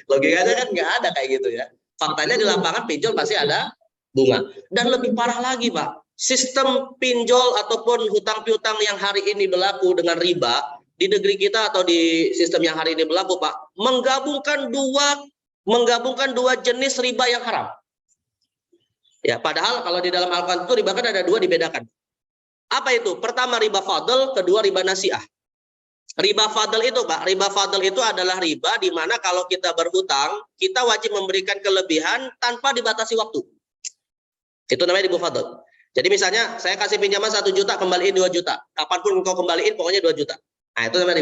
Logikanya kan nggak ada kayak gitu ya. Faktanya di lapangan pinjol pasti ada bunga. Dan lebih parah lagi Pak, sistem pinjol ataupun hutang piutang yang hari ini berlaku dengan riba di negeri kita atau di sistem yang hari ini berlaku, Pak, menggabungkan dua jenis riba yang haram. Ya, padahal kalau di dalam Al-Quran itu riba kan ada dua, dibedakan. Apa itu? Pertama riba fadl, kedua riba nasi'ah. Riba fadl itu, Pak, riba fadl itu adalah riba di mana kalau kita berhutang, kita wajib memberikan kelebihan tanpa dibatasi waktu. Itu namanya riba fadl. Jadi misalnya saya kasih pinjaman 1 juta, kembaliin 2 juta. Kapanpun engkau kembaliin, pokoknya 2 juta. Nah, itu namanya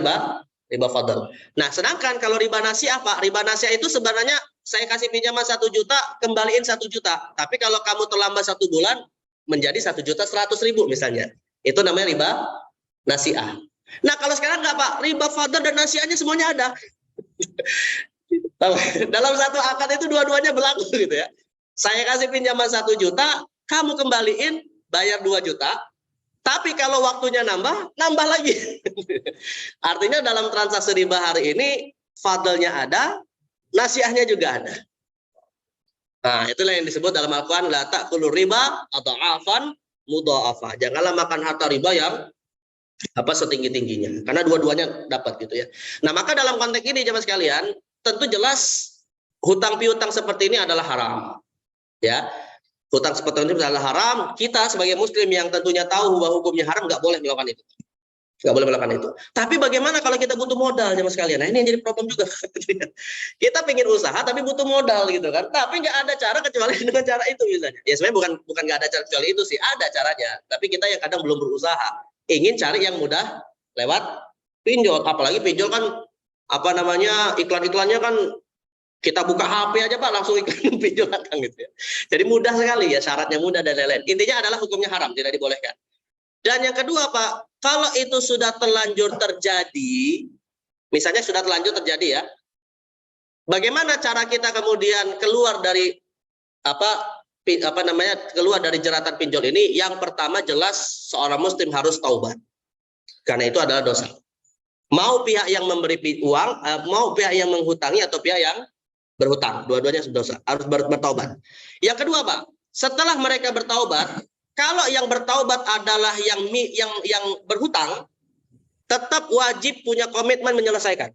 riba fadl. Nah, sedangkan kalau riba nasi'ah, Pak, riba nasi'ah itu sebenarnya saya kasih pinjaman 1 juta, kembaliin 1 juta. Tapi kalau kamu terlambat 1 bulan, menjadi 1.100.000 misalnya. Itu namanya riba nasi'ah. Nah, kalau sekarang enggak, Pak, riba fadl dan nasi'ahnya semuanya ada. Dalam satu akad itu dua-duanya berlaku gitu ya. Saya kasih pinjaman 1 juta, kamu kembaliin bayar 2 juta. Tapi kalau waktunya nambah lagi. Artinya dalam transaksi riba hari ini fadlnya ada, nasi'ahnya juga ada. Nah, itulah yang disebut dalam Al-Quran la ta'kulu riba atau afan mudha'afa. Janganlah makan harta riba yang setinggi-tingginya. Karena dua-duanya dapat gitu ya. Nah, maka dalam konteks ini jemaah sekalian, tentu jelas hutang piutang seperti ini adalah haram. Ya. Hutang seperti ini adalah haram. Kita sebagai muslim yang tentunya tahu bahwa hukumnya haram nggak boleh melakukan itu. Nggak boleh melakukan itu. Tapi bagaimana kalau kita butuh modal, jemaah sekalian? Nah, ini yang jadi problem juga. Kita pengen usaha tapi butuh modal gitu kan. Tapi nggak ada cara kecuali dengan cara itu misalnya. Ya sebenarnya bukan nggak ada cara kecuali itu sih, ada caranya. Tapi kita yang kadang belum berusaha. Ingin cari yang mudah lewat pinjol. Apalagi pinjol kan iklan-iklannya kan kita buka HP aja, Pak, langsung iklan pinjol datang gitu ya. Jadi mudah sekali ya, syaratnya mudah dan lain-lain. Intinya adalah hukumnya haram, tidak dibolehkan. Dan yang kedua, Pak, kalau itu sudah terlanjur terjadi, misalnya sudah terlanjur terjadi ya, bagaimana cara kita kemudian keluar dari keluar dari jeratan pinjol ini? Yang pertama jelas seorang muslim harus taubat, karena itu adalah dosa. Mau pihak yang memberi uang, mau pihak yang menghutangi atau pihak yang berhutang, dua-duanya dosa, harus bertaubat. Yang kedua, Pak, setelah mereka bertaubat, kalau yang bertaubat adalah yang berhutang, tetap wajib punya komitmen menyelesaikan.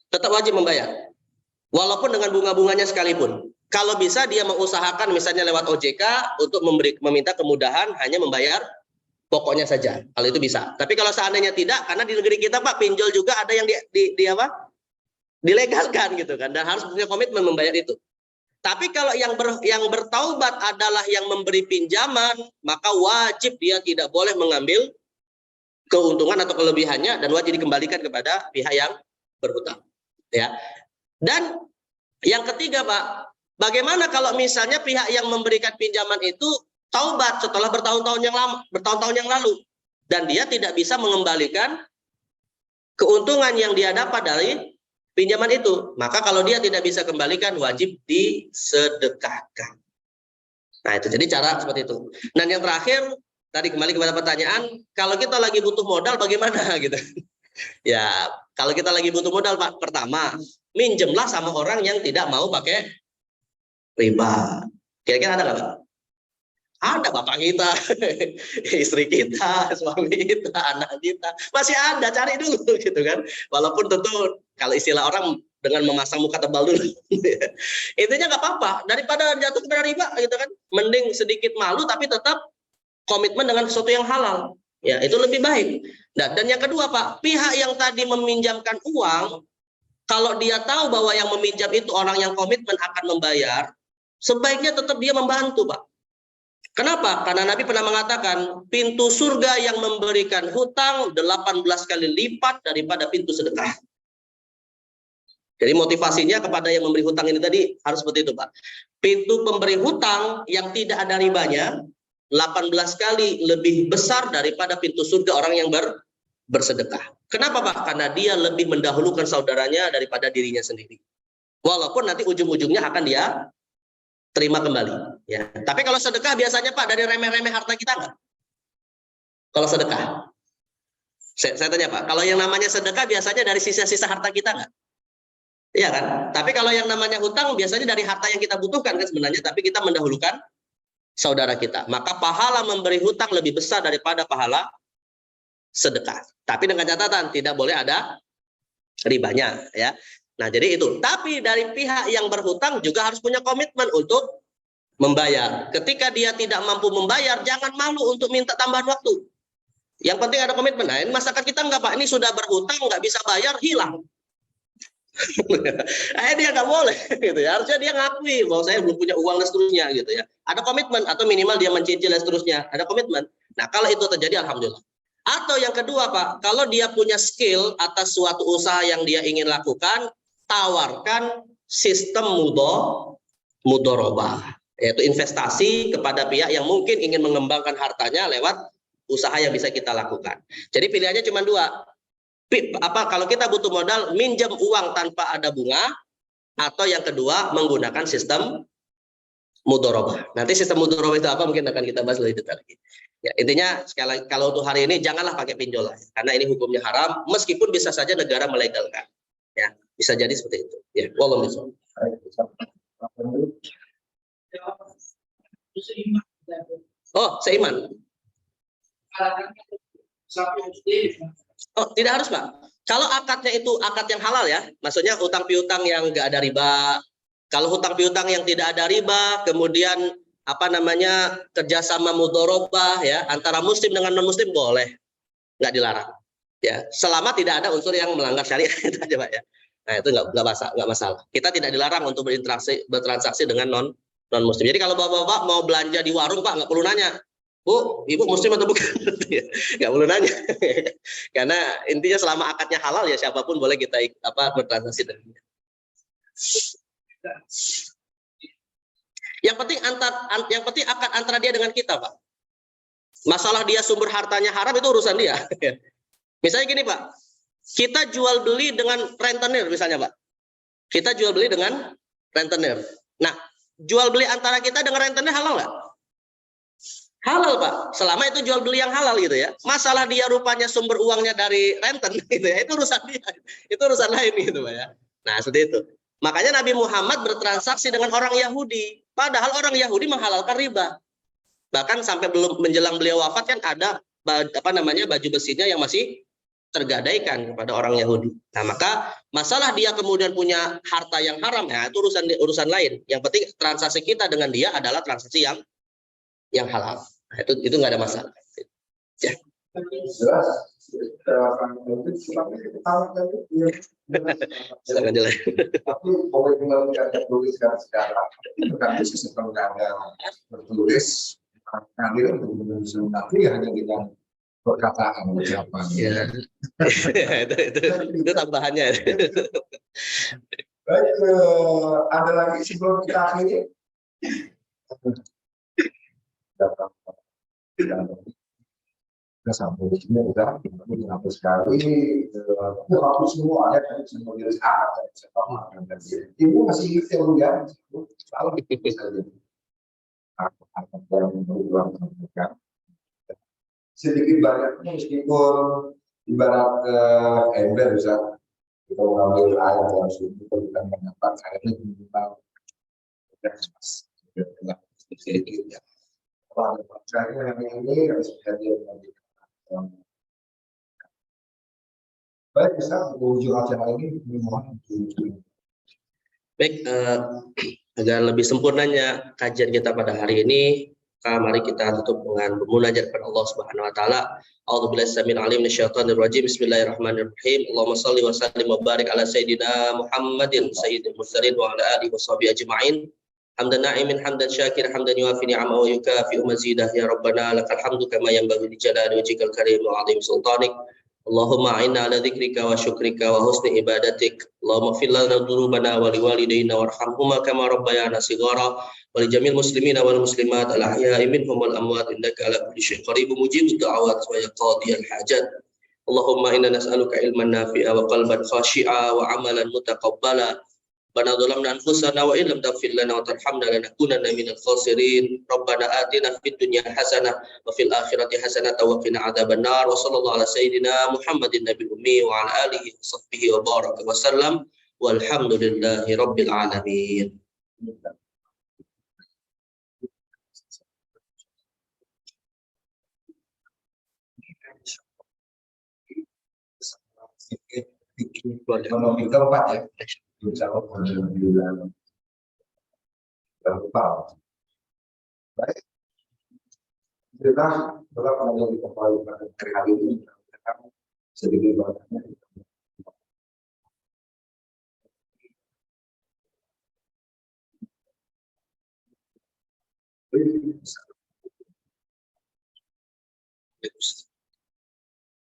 Tetap wajib membayar. Walaupun dengan bunga-bunganya sekalipun. Kalau bisa dia mengusahakan misalnya lewat OJK untuk meminta kemudahan hanya membayar pokoknya saja. Kalau itu bisa. Tapi kalau seandainya tidak, karena di negeri kita, Pak, pinjol juga ada yang dilegalkan gitu kan, dan harus punya komitmen membayar itu. Tapi kalau yang bertaubat adalah yang memberi pinjaman, maka wajib dia tidak boleh mengambil keuntungan atau kelebihannya dan wajib dikembalikan kepada pihak yang berhutang. Ya. Dan yang ketiga, Pak, bagaimana kalau misalnya pihak yang memberikan pinjaman itu taubat setelah bertahun-tahun yang lalu dan dia tidak bisa mengembalikan keuntungan yang dia dapat dari pinjaman itu, maka kalau dia tidak bisa kembalikan wajib disedekahkan. Nah, itu jadi cara seperti itu. Dan yang terakhir tadi kembali kepada pertanyaan, kalau kita lagi butuh modal bagaimana gitu. Ya, kalau kita lagi butuh modal, Pak, pertama minjemlah sama orang yang tidak mau pakai riba. Kira-kira ada nggak, Pak? Ada bapak kita, istri kita, suami kita, anak kita, masih ada, cari dulu gitu kan. Walaupun tentu kalau istilah orang dengan memasang muka tebal dulu. Intinya nggak apa-apa, daripada jatuh kepada riba gitu kan. Mending sedikit malu tapi tetap komitmen dengan sesuatu yang halal. Ya, itu lebih baik. Dan yang kedua, Pak, pihak yang tadi meminjamkan uang, kalau dia tahu bahwa yang meminjam itu orang yang komitmen akan membayar, sebaiknya tetap dia membantu, Pak. Kenapa? Karena Nabi pernah mengatakan pintu surga yang memberikan hutang 18 kali lipat daripada pintu sedekah. Jadi motivasinya kepada yang memberi hutang ini tadi harus seperti itu, Pak. Pintu pemberi hutang yang tidak ada ribanya 18 kali lebih besar daripada pintu surga orang yang bersedekah. Kenapa, Pak? Karena dia lebih mendahulukan saudaranya daripada dirinya sendiri. Walaupun nanti ujung-ujungnya akan dia terima kembali. Ya. Tapi kalau sedekah biasanya, Pak, dari remeh-remeh harta kita nggak? Kalau sedekah, saya tanya, Pak, kalau yang namanya sedekah biasanya dari sisa-sisa harta kita nggak? Iya kan? Tapi kalau yang namanya hutang biasanya dari harta yang kita butuhkan kan sebenarnya, tapi kita mendahulukan saudara kita. Maka pahala memberi hutang lebih besar daripada pahala sedekah. Tapi dengan catatan tidak boleh ada ribanya ya. Nah, jadi itu. Tapi dari pihak yang berhutang juga harus punya komitmen untuk membayar. Ketika dia tidak mampu membayar, jangan malu untuk minta tambahan waktu. Yang penting ada komitmen. Nah, ini masyarakat kita enggak, Pak. Ini sudah berhutang, nggak bisa bayar, hilang. Dia nggak boleh gitu ya. Harusnya dia ngakui bahwa saya belum punya uang dan seterusnya gitu ya. Ada komitmen atau minimal dia mencicil dan seterusnya. Ada komitmen. Nah, kalau itu terjadi alhamdulillah. Atau yang kedua, Pak, kalau dia punya skill atas suatu usaha yang dia ingin lakukan, tawarkan sistem mudorobah, yaitu investasi kepada pihak yang mungkin ingin mengembangkan hartanya lewat usaha yang bisa kita lakukan. Jadi pilihannya cuma dua. Kalau kita butuh modal, minjam uang tanpa ada bunga, atau yang kedua menggunakan sistem mudorobah. Nanti sistem mudorobah itu apa mungkin akan kita bahas lebih detail lagi. Ya, intinya sekali lagi, kalau untuk hari ini janganlah pakai pinjol karena ini hukumnya haram, meskipun bisa saja negara melegalkan. Ya, bisa jadi seperti itu. Ya, wallahu a'lam. Oh, seiman. Oh, tidak harus, Pak. Kalau akadnya itu akad yang halal ya, maksudnya utang piutang yang nggak ada riba. Kalau hutang piutang yang tidak ada riba, kemudian kerjasama mudorobah ya antara muslim dengan non muslim boleh, nggak dilarang. Ya, selama tidak ada unsur yang melanggar syariat itu aja, Pak ya. Nah, itu nggak masalah. Kita tidak dilarang untuk bertransaksi dengan non muslim. Jadi kalau bapak-bapak mau belanja di warung, Pak, nggak perlu nanya, Bu, ibu muslim atau bukan? Nggak perlu nanya. Karena intinya selama akadnya halal ya siapapun boleh kita bertransaksi dengannya. Yang penting akad antara dia dengan kita, Pak. Masalah dia sumber hartanya haram itu urusan dia. Misalnya gini, Pak. Kita jual beli dengan rentenir misalnya, Pak. Kita jual beli dengan rentenir. Nah, jual beli antara kita dengan rentenir halal nggak? Halal, Pak. Selama itu jual beli yang halal gitu ya. Masalah dia rupanya sumber uangnya dari renten gitu ya. Itu urusan dia. Itu urusan lain gitu, Pak ya. Nah, seperti itu. Makanya Nabi Muhammad bertransaksi dengan orang Yahudi. Padahal orang Yahudi menghalalkan riba. Bahkan sampai belum menjelang beliau wafat kan ada baju besinya yang masih tergadaikan kepada orang Yahudi. Nah, maka masalah dia kemudian punya harta yang haram ya itu urusan lain. Yang penting transaksi kita dengan dia adalah transaksi yang halal. Nah, itu nggak ada masalah. Ya. Jelas. Sangat jelas. Tapi komitmen yang tertuliskan secara itu kan sistem ada tertulis kehadiran untuk menuliskan tapi hanya dengan perkataan ucapan. Ya. itu tambahannya. Baik, ada lagi sebelum kita akhiri. Kita sampai sini udah sampai sekali itu hapus semua ya kan semua jenis apa dan ibu masih ya selalu bisa jadi apa yang berulang kan sedikit banyaknya meskipun ibarat ember bisa kita mengambil air dalam sumur kita mendapat airnya minimal sedikit ya. Saya ini harus hadir baik bisa ujung acara ini mohon. Baik, agar lebih sempurnanya kajian kita pada hari ini, mari kita tutup dengan bermunajat kepada Allah Subhanahu wa taala. A'udzubillahi samil alim minasyaitonir rajim. Bismillahirrahmanirrahim. Allahumma shalli wa sallim wa barik ala sayyidina Muhammadin sayyidil mursalin wa ala alihi washabihi ajma'in. Hamdan na'imin hamdan syakir hamdan yuafi ni'amahu wa yukafi'u mazidah ya rabbana lakal hamdu kama yanbaghi li jalali wajhikal karim wa 'azimi sultanik. Allahumma a'inna ala dzikrika wa syukrika wa husni ibadatik. Allahumma ighfir lana dzunubana wa liwalidayna warhamhuma kama rabbayana shighara wa li jamil muslimina wal muslimat al ahya'i minhum wal amwat innaka ala kulli syai'in qaribun mujibud da'awat wa ya qadiyal hajat. Allahumma inna nas'aluka ilman nafi'a wa qalban khashi'a wa amalan mutaqabbala. Rabbana zalamna anfusana wa illam taghfir lana wa tarhamna lanakunanna minal khasirin. Rabbana atina fid dunya hasanah wa fil akhirati hasanah wa qina adzabannar. Wa sallallahu ala sayyidina Muhammadin nabiyil ummi wa ala alihi wa sahbihi wa baraka wa sallam. Walhamdulillahi rabbil alamin. ekonomi keempat ya. Insya Allah bulan tahun. Baik. Kita telah menjadi kembali pada hari ini sedikit banyaknya.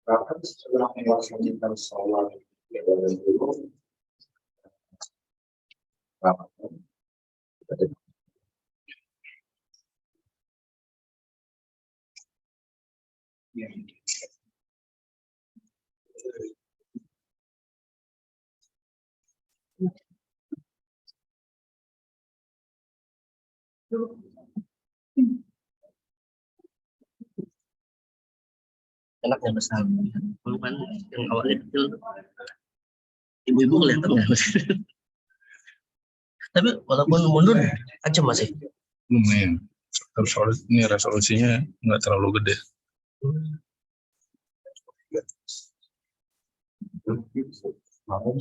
Bahkan setelah melaksanakan sholat dulu, Anaknya besar. Dulu kan yang awalnya kecil, ibu-ibu kelihatan nggak? Tapi walaupun mundur, aja masih. Lumayan. Ini resolusinya nggak terlalu gede. mau